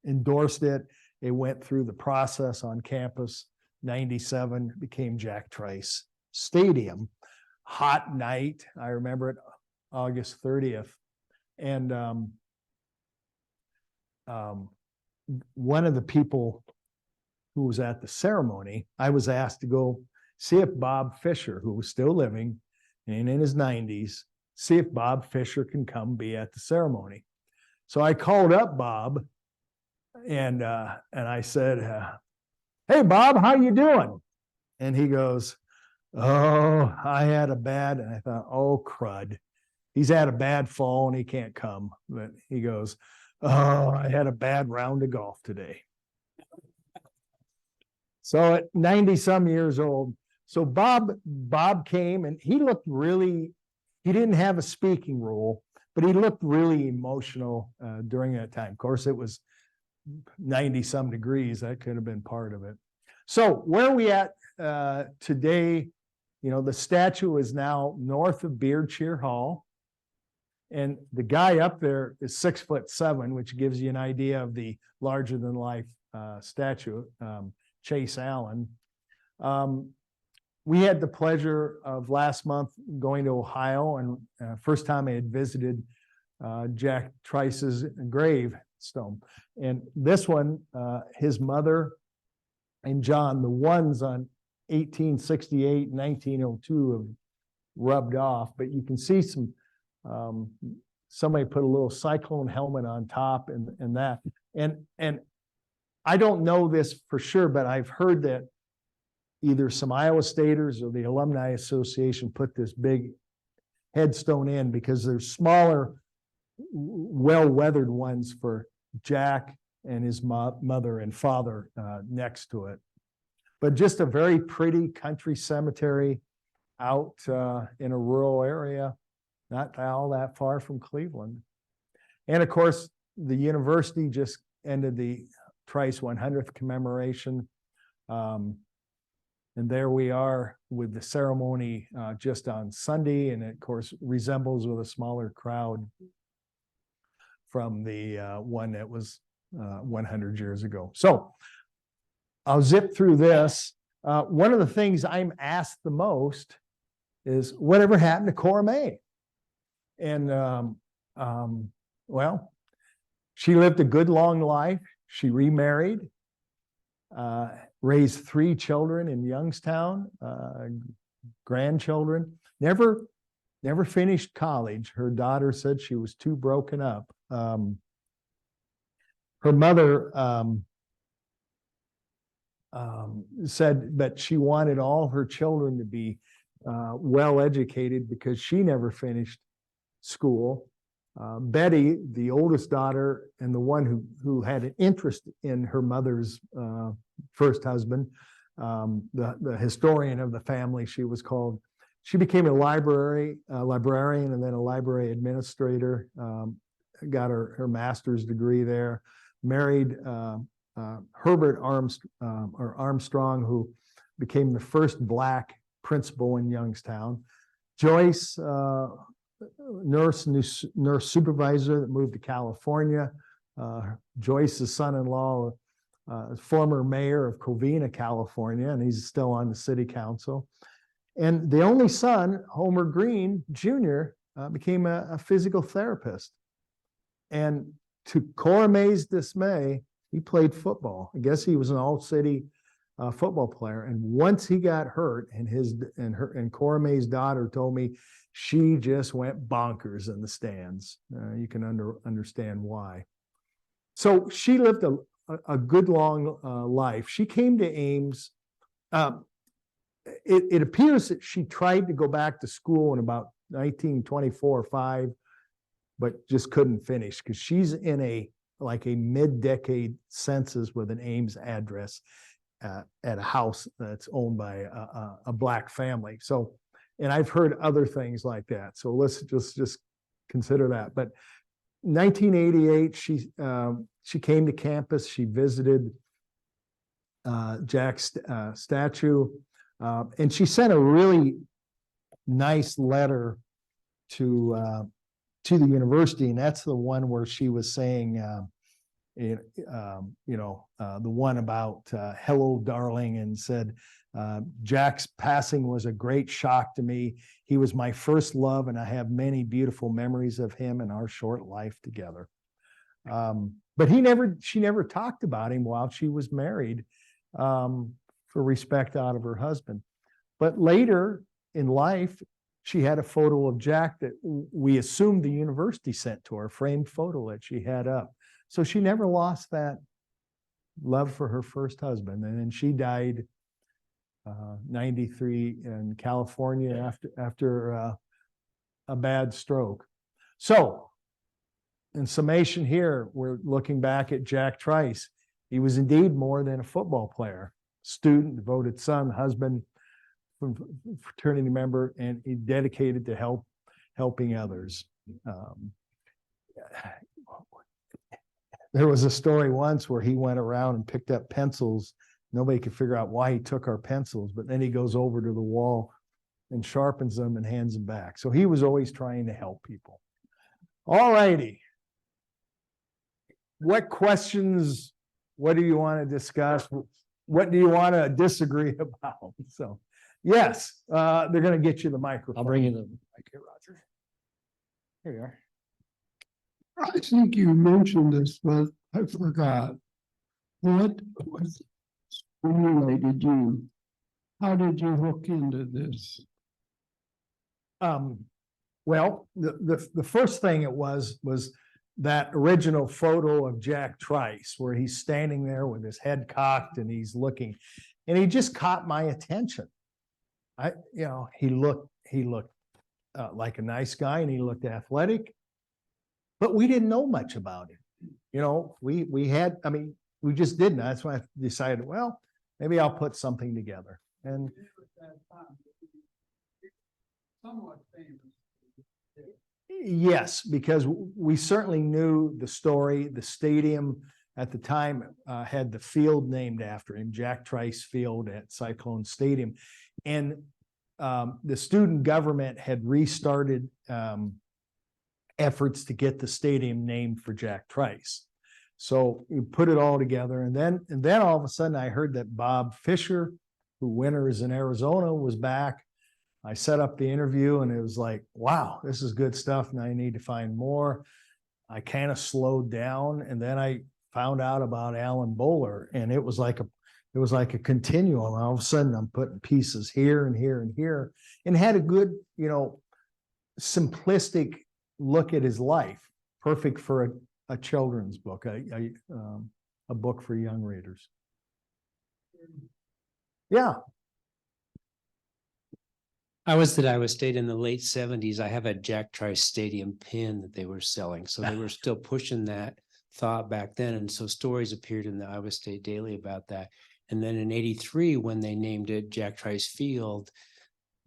endorsed it. It went through the process on campus. 97 became Jack Trice Stadium. Hot night, I remember it, August 30th. And one of the people who was at the ceremony, I was asked to go see if Bob Fisher, who was still living and in his 90s, see if Bob Fisher can come be at the ceremony. So I called up Bob and I said, hey, Bob, how you doing? And he goes, oh, I had a bad, and I thought, oh, crud. He's had a bad fall and he can't come. But he goes, oh, I had a bad round of golf today. So at 90 some years old, so Bob came, and he looked really, he didn't have a speaking role, but he looked really emotional during that time. Of course, it was 90 some degrees. That could have been part of it. So where are we at today? The statue is now north of Beardshire Hall. And the guy up there is 6'7", which gives you an idea of the larger than life statue, Chase Allen. We had the pleasure of last month going to Ohio, and first time I had visited Jack Trice's gravestone. And this one, his mother and John, the ones on 1868, 1902 have rubbed off, but you can see some, somebody put a little cyclone helmet on top and that. And I don't know this for sure, but I've heard that either some Iowa Staters or the Alumni Association put this big headstone in because there's smaller, well-weathered ones for Jack and his mother and father next to it. but just a very pretty country cemetery out in a rural area, not all that far from Cleveland. And of course, the university just ended the Trice 100th commemoration. And there we are with the ceremony just on Sunday, and it, of course, resembles with a smaller crowd from the one that was 100 years ago. So I'll zip through this. One of the things I'm asked the most is whatever happened to Cora May? And well, she lived a good long life. She remarried, raised 3 children in Youngstown, grandchildren, never finished college. Her daughter said she was too broken up. Her mother said that she wanted all her children to be well educated because she never finished school. Betty, the oldest daughter and the one who had an interest in her mother's first husband, the historian of the family, she was called. She became a librarian and then a library administrator, got her master's degree there, married Herbert Armstrong, who became the first Black principal in Youngstown. Joyce, nurse supervisor that moved to California. Joyce's son-in-law, former mayor of Covina, California, and he's still on the city council. And the only son, Homer Green Jr., became a physical therapist. And to Cora May's dismay, he played football. I guess he was an all-city football player. And once he got hurt, and Cora May's daughter told me she just went bonkers in the stands. You can understand why. So she lived a good long life. She came to Ames. It appears that she tried to go back to school in about 1924 or 5, but just couldn't finish because she's in a mid-decade census with an Ames address at a house that's owned by a Black family. So, and I've heard other things like that. So let's just consider that. But 1988, she came to campus. She visited Jack's statue, and she sent a really nice letter to the university, and that's the one where she was saying, the one about hello, darling, and said, Jack's passing was a great shock to me. He was my first love, and I have many beautiful memories of him and our short life together. But she never talked about him while she was married, for respect out of her husband. But later in life, she had a photo of Jack that we assumed the university sent to her, a framed photo that she had up. So she never lost that love for her first husband. And then she died 93 in California after a bad stroke. So in summation here, we're looking back at Jack Trice. He was indeed more than a football player, student, devoted son, husband, fraternity member, and he dedicated to helping others. There was a story once where he went around and picked up pencils. Nobody could figure out why he took our pencils, but then he goes over to the wall and sharpens them and hands them back. So he was always trying to help people. All righty. What questions, what do you want to discuss? What do you want to disagree about? So, yes, they're going to get you the microphone. I'll bring you the mic here, Roger. Here you are. I think you mentioned this, but I forgot. What stimulated you? How did you hook into this? Well, the first thing it was that original photo of Jack Trice, where he's standing there with his head cocked and he's looking, and he just caught my attention. He looked like a nice guy, and he looked athletic, but we didn't know much about him. We just didn't. That's why I decided, well, maybe I'll put something together. And Somewhat famous. yes, because we certainly knew the story. The stadium at the time had the field named after him, Jack Trice Field at Cyclone Stadium. And the student government had restarted efforts to get the stadium named for Jack Trice. So we put it all together. And then all of a sudden I heard that Bob Fisher, who winters in Arizona, was back. I set up the interview and it was like, wow, this is good stuff. And I need to find more. I kind of slowed down, and then I found out about Alan Bowler, and it was like a continuum. All of a sudden I'm putting pieces here and here and here, and had a good, simplistic look at his life. Perfect for a children's book, a book for young readers. Yeah. I was at Iowa State in the late 70s. I have a Jack Trice Stadium pin that they were selling. So they were still pushing that thought back then. And so stories appeared in the Iowa State Daily about that. And then in 83, when they named it Jack Trice Field,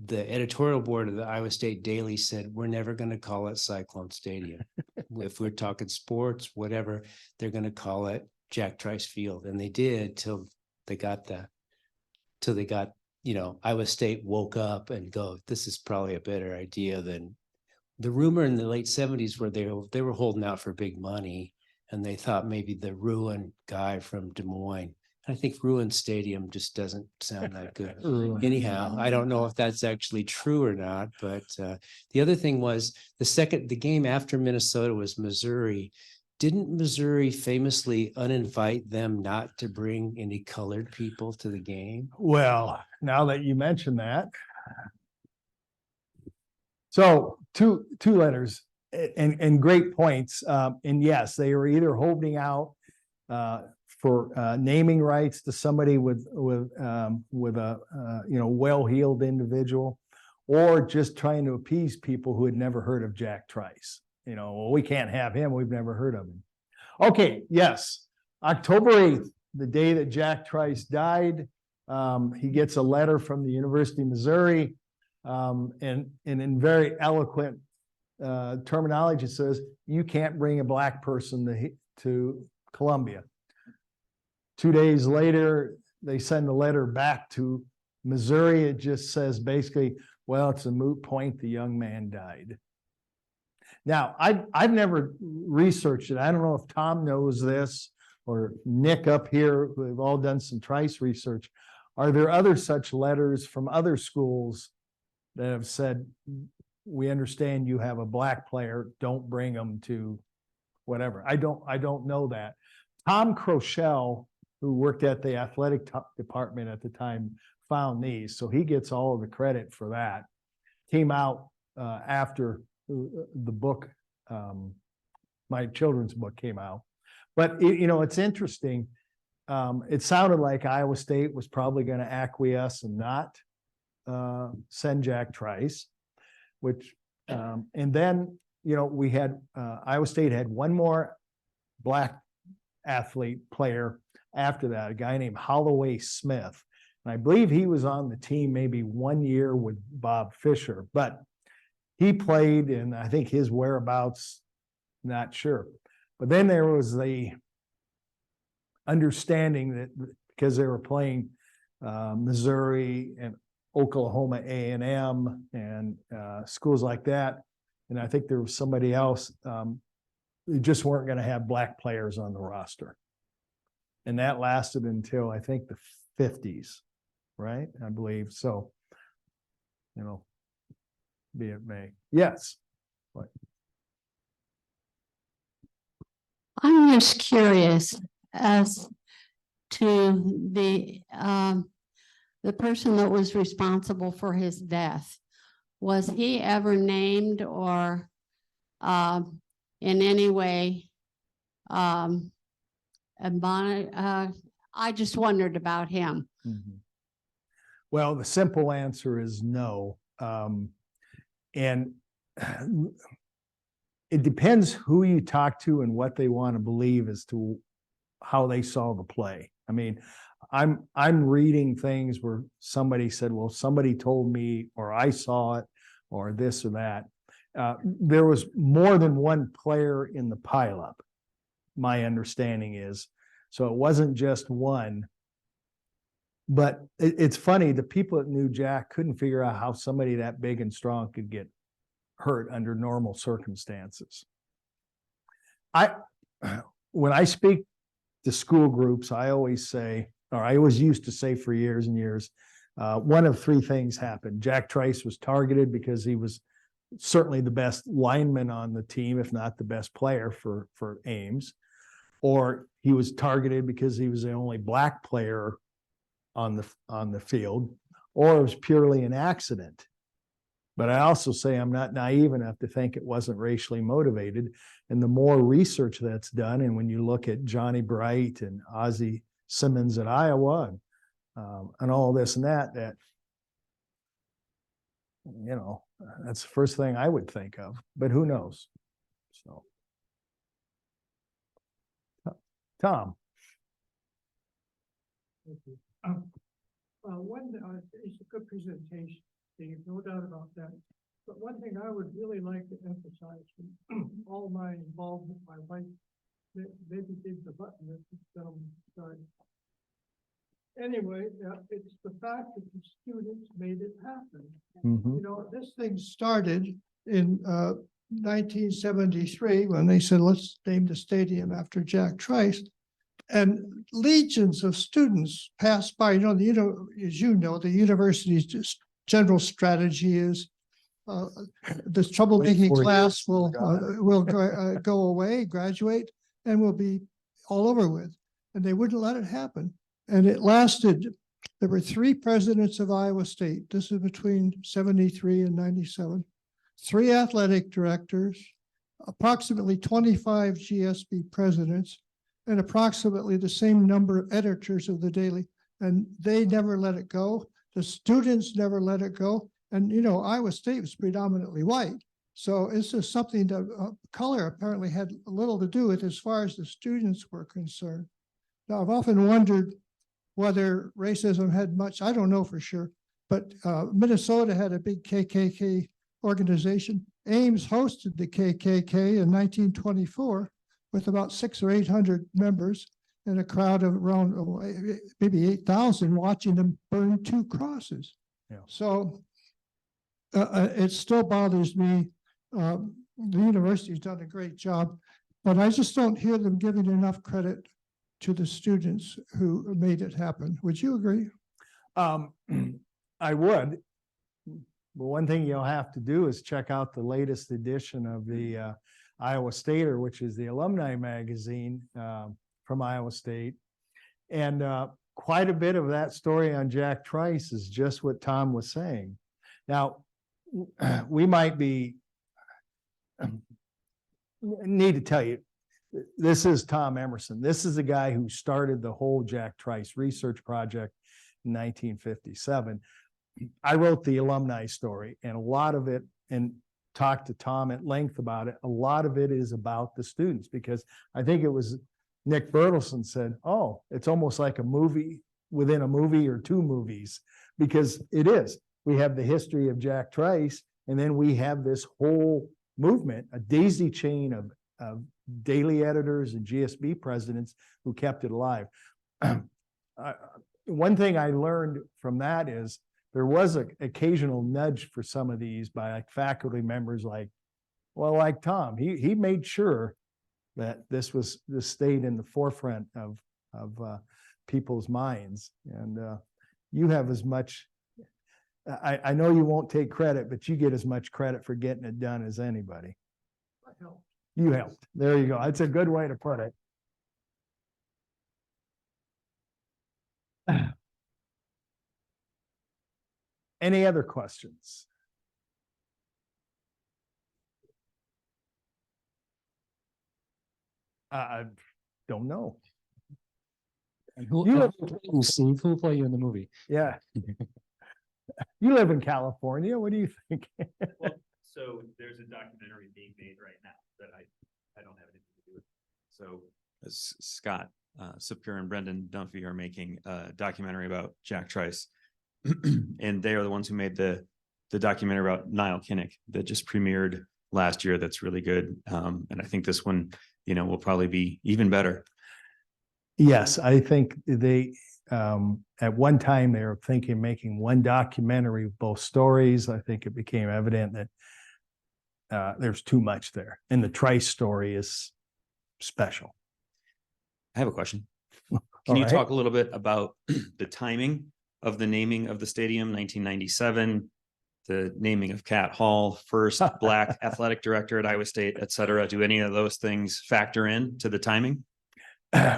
the editorial board of the Iowa State Daily said, we're never going to call it Cyclone Stadium. If we're talking sports, whatever, they're going to call it Jack Trice Field. And they did till they got Iowa State woke up and go, this is probably a better idea than the rumor in the late 70s where they were holding out for big money, and they thought maybe the Ruin guy from Des Moines. I think Ruin Stadium just doesn't sound that good. Anyhow, I don't know if that's actually true or not, but the other thing was the game after Minnesota was Missouri. Didn't Missouri famously uninvite them not to bring any colored people to the game? Well, now that you mention that. So two letters and great points. And yes, they were either holding out for naming rights to somebody with a well-heeled individual, or just trying to appease people who had never heard of Jack Trice. Well, we can't have him. We've never heard of him. Okay, yes. October 8th, the day that Jack Trice died, he gets a letter from the University of Missouri, and in very eloquent terminology, it says, you can't bring a black person to Columbia. 2 days later, they send a letter back to Missouri. It just says basically, well, it's a moot point. The young man died. Now, I've never researched it. I don't know if Tom knows this, or Nick up here, who have all done some Trice research. Are there other such letters from other schools that have said, we understand you have a black player, don't bring them to whatever? I don't know that. Tom Crochelle, who worked at the athletic department at the time, found these. So he gets all of the credit for that. Came out after the book, my children's book came out. But it's interesting. It sounded like Iowa State was probably going to acquiesce and not send Jack Trice, which and then we had Iowa State had one more black athlete player after that, a guy named Holloway Smith. And I believe he was on the team maybe 1 year with Bob Fisher, but he played, and I think his whereabouts, not sure. But then there was the understanding that because they were playing Missouri and Oklahoma A&M and schools like that, and I think there was somebody else, they just weren't going to have black players on the roster. And that lasted until I think the 50s, right? I believe so. Be it may. Yes. What? I'm just curious as to the person that was responsible for his death. Was he ever named or in any way I just wondered about him. Mm-hmm. Well, the simple answer is no. And it depends who you talk to and what they want to believe as to how they saw the play. I mean, I'm reading things where somebody said, well, somebody told me, or I saw it, or this or that. There was more than one player in the pileup, my understanding is. So it wasn't just one. But it's funny, the people that knew Jack couldn't figure out how somebody that big and strong could get hurt under normal circumstances. When I speak to school groups, I always say, or I always used to say for years and years, one of three things happened. Jack Trice was targeted because he was certainly the best lineman on the team, if not the best player for Ames, or he was targeted because he was the only black player on the field, or it was purely an accident. But I also say I'm not naive enough to think it wasn't racially motivated. And the more research that's done, and when you look at Johnny Bright and Ozzie Simmons at Iowa and all this and that, you know, that's the first thing I would think of. But who knows? So, Tom. It's a good presentation, Steve, no doubt about that. But one thing I would really like to emphasize from all my involvement, my wife, maybe did the button that this gentleman started. Anyway, it's the fact that the students made it happen. You know, this thing started in 1973 when they said, let's name the stadium after Jack Trice. And legions of students passed by. As you know, the university's just general strategy is the troublemaking class will go away, graduate, and will be all over with. And they wouldn't let it happen. And it lasted. There were three presidents of Iowa State. This is between 73 and 97. 3 athletic directors, approximately 25 GSB presidents, and approximately the same number of editors of the daily. And they never let it go. The students never let it go. And, you know, Iowa State was predominantly white. So it's just something that color apparently had little to do with as far as the students were concerned. Now, I've often wondered whether racism had much, I don't know for sure, but Minnesota had a big KKK organization. Ames hosted the KKK in 1924 with about 600 or 800 members and a crowd of around maybe 8,000 watching them burn 2 crosses. Yeah. So it still bothers me. The university's done a great job, but I just don't hear them giving enough credit to the students who made it happen. Would you agree? I would. But one thing you'll have to do is check out the latest edition of the Iowa Stater, which is the alumni magazine from Iowa State. And quite a bit of that story on Jack Trice is just what Tom was saying. Now, we might be, need to tell you, this is Tom Emerson. This is the guy who started the whole Jack Trice research project in 1957. I wrote the alumni story, and a lot of it, and talked to Tom at length about it, a lot of it is about the students, because I think it was Nick Bertelson said, oh, it's almost like a movie within a movie or 2 movies, because it is. We have the history of Jack Trice, and then we have this whole movement, a daisy chain of daily editors and GSB presidents who kept it alive. One thing I learned from that is there was an occasional nudge for some of these by like faculty members, like Tom. He made sure that this stayed in the forefront of people's minds. And you have as much. I know you won't take credit, but you get as much credit for getting it done as anybody. I helped. You helped. There you go. That's a good way to put it. Any other questions? I don't know. And who, You Steve, who will play you in the movie? Yeah. You live in California. What do you think? Well, so there's a documentary being made right now that I don't have anything to do with. So Scott Sapir and Brendan Dunphy are making a documentary about Jack Trice. And they are the ones who made the documentary about Niall Kinnick that just premiered last year. That's really good. And I think this one, will probably be even better. Yes, I think they, at one time, they were thinking of making one documentary with both stories. I think it became evident that there's too much there. And the Trice story is special. I have a question. All Can you right. talk a little bit about the timing of the naming of the stadium, 1997, the naming of Cat Hall, first Black athletic director at Iowa State, et cetera? Do any of those things factor in to the timing?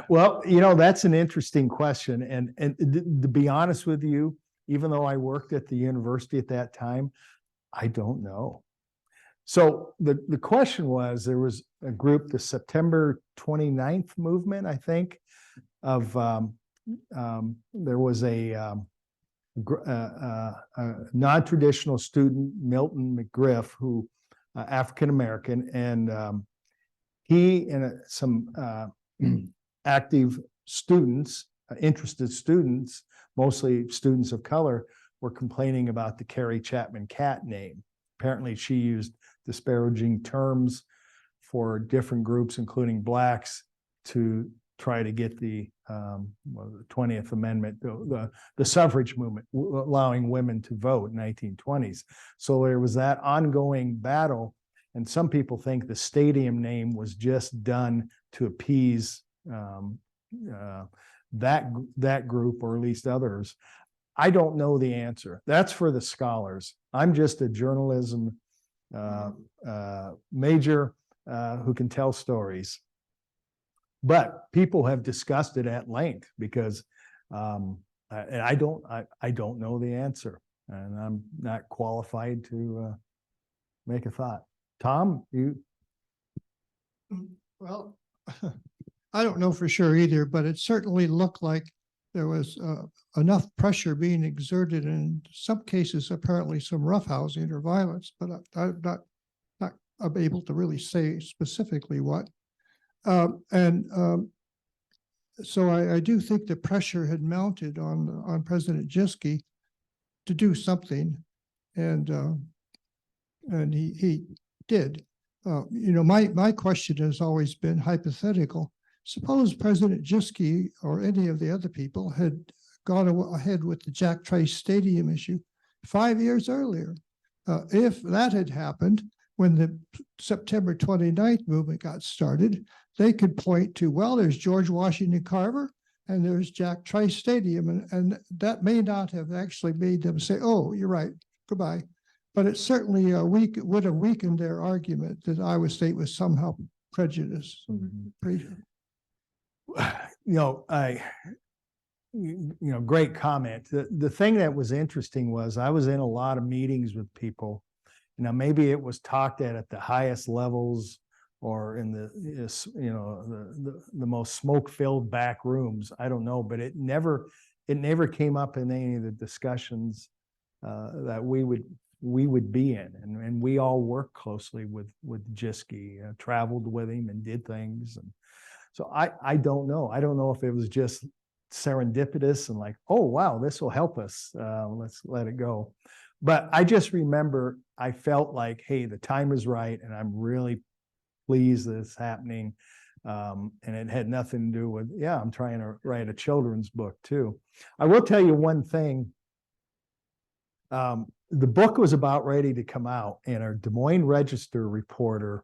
Well, that's an interesting question. And to be honest with you, even though I worked at the university at that time, I don't know. So the question was, there was a group, the September 29th movement, I think, of there was a non-traditional student, Milton McGriff, who African-American, and he and some active students, interested students, mostly students of color, were complaining about the Carrie Chapman Cat name. Apparently, she used disparaging terms for different groups, including Blacks, to try to get the 20th Amendment, the suffrage movement, allowing women to vote in 1920s. So there was that ongoing battle, and some people think the stadium name was just done to appease that group, or at least others. I don't know the answer. That's for the scholars. I'm just a journalism major who can tell stories. But people have discussed it at length because, and I don't know the answer, and I'm not qualified to make a thought. Tom, you? Well, I don't know for sure either, but it certainly looked like there was enough pressure being exerted, and in some cases, apparently some roughhousing or violence, but I'm not able to really say specifically what. So I do think the pressure had mounted on President Jischke to do something, and he did. My question has always been hypothetical. Suppose President Jischke or any of the other people had gone ahead with the Jack Trice Stadium issue 5 years earlier. If that had happened when the September 29th movement got started, they could point to, well, there's George Washington Carver and there's Jack Trice Stadium. And that may not have actually made them say, oh, you're right, goodbye. But it certainly would have weakened their argument that Iowa State was somehow prejudiced. Great comment. The thing that was interesting was I was in a lot of meetings with people. Now, maybe it was talked at the highest levels or in the most smoke-filled back rooms. I don't know, but it never came up in any of the discussions that we would be in, and we all worked closely with Jischke, traveled with him and did things, and so I don't know. I don't know if it was just serendipitous and like, oh wow, this will help us. Let's let it go. But I just remember I felt like, hey, the time is right, and I'm really pleased that it's happening. And it had nothing to do with, I'm trying to write a children's book too. I will tell you one thing. The book was about ready to come out, and our Des Moines Register reporter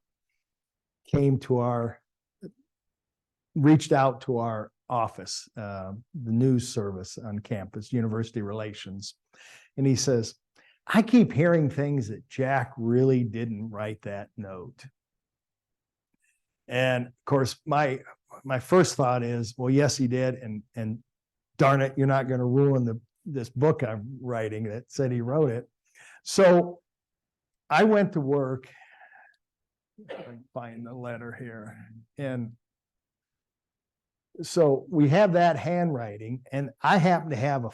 reached out to our office, the news service on campus, university relations. And he says, I keep hearing things that Jack really didn't write that note. And of course, my first thought is, well, yes, he did. And darn it, you're not going to ruin this book I'm writing that said he wrote it. So I went to work. If I can find the letter here. And so we have that handwriting, and I happen to have a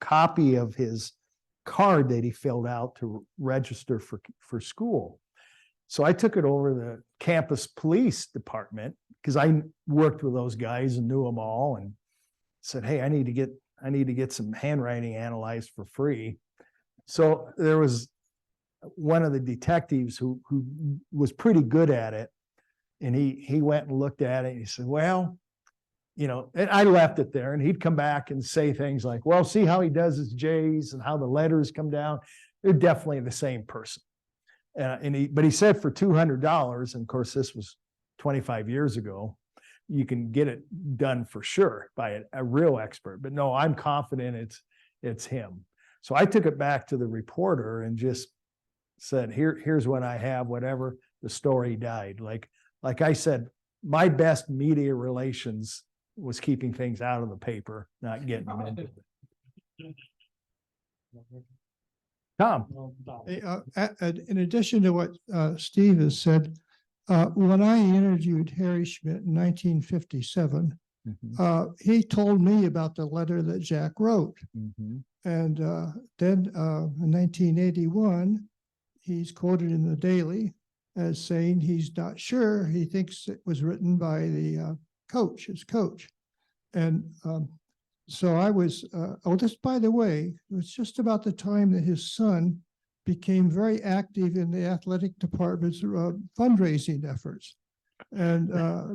copy of his card that he filled out to register for school. So I took it over the campus police department because I worked with those guys and knew them all and said, hey, I need to get some handwriting analyzed for free. So there was one of the detectives who was pretty good at it. And he went and looked at it and he said, well, you know, and I left it there and he'd come back and say things like, well, see how he does his J's and how the letters come down. They're definitely the same person. But he said for $200, and of course, this was 25 years ago, you can get it done for sure by a real expert. But no, I'm confident it's him. So I took it back to the reporter and just said, here's what I have, whatever. The story died. Like I said, my best media relations was keeping things out of the paper, not getting them into it. Tom. In addition to what Steve has said, when I interviewed Harry Schmidt in 1957, he told me about the letter that Jack wrote. And then in 1981, he's quoted in the Daily as saying he's not sure. He thinks it was written by the coach, his coach. And so I was, this, by the way, it was just about the time that his son became very active in the athletic department's fundraising efforts. And,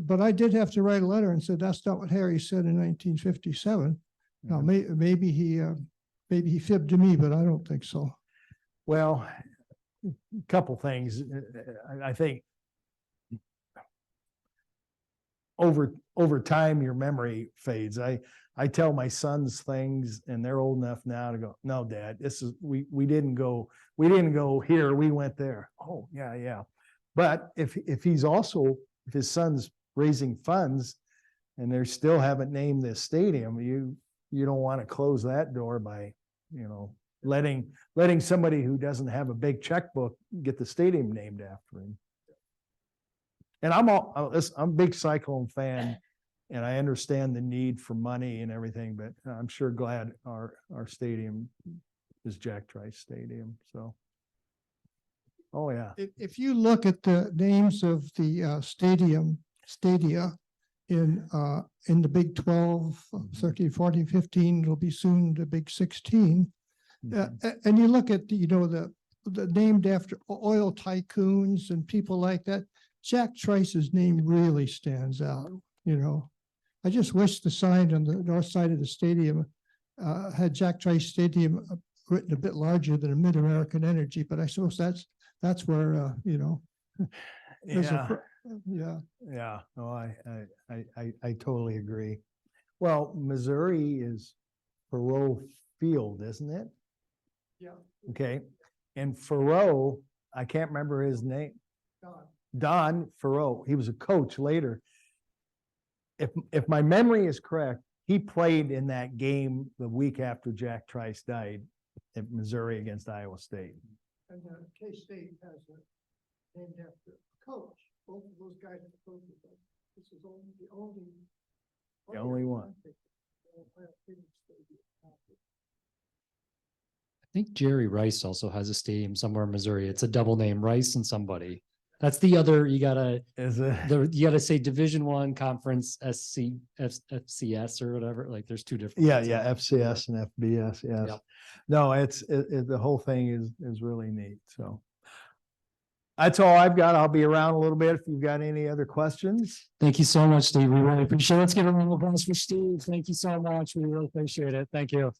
but I did have to write a letter and said, that's not what Harry said in 1957. Now, maybe he fibbed to me, but I don't think so. Well, a couple things. I think over time, your memory fades. I tell my sons things and they're old enough now to go, no, Dad, this is, we didn't go here, we went there. Oh, yeah. But if his son's raising funds and they still haven't named this stadium, you don't want to close that door by, you know, letting somebody who doesn't have a big checkbook get the stadium named after him. And I'm a big Cyclone fan, and I understand the need for money and everything, but I'm sure glad our stadium is Jack Trice Stadium. So, oh yeah. If you look at the names of the stadia in the Big 12, 13, 14, 15, it'll be soon the Big 16. And you look at the named after oil tycoons and people like that. Jack Trice's name really stands out. I just wish the sign on the north side of the stadium had Jack Trice Stadium written a bit larger than a Mid-American Energy, but I suppose that's where Yeah. No, I totally agree. Well, Missouri is Faroe Field, isn't it? Yeah. Okay. And Faroe, I can't remember his name. Don Faroe. He was a coach later. If my memory is correct, he played in that game the week after Jack Trice died at Missouri against Iowa State. And K-State has a named after a coach. Both of those guys are coaches. This is the only one. I think Jerry Rice also has a stadium somewhere in Missouri. It's a double name, Rice and somebody. That's the other, you gotta say Division I Conference FCS or whatever. Like there's two different. Yeah, FCS and FBS. Yes. Yep. No, the whole thing is really neat. So that's all I've got. I'll be around a little bit if you've got any other questions. Thank you so much, Steve. We really appreciate it. Let's give a round of applause for Steve. Thank you so much. We really appreciate it. Thank you.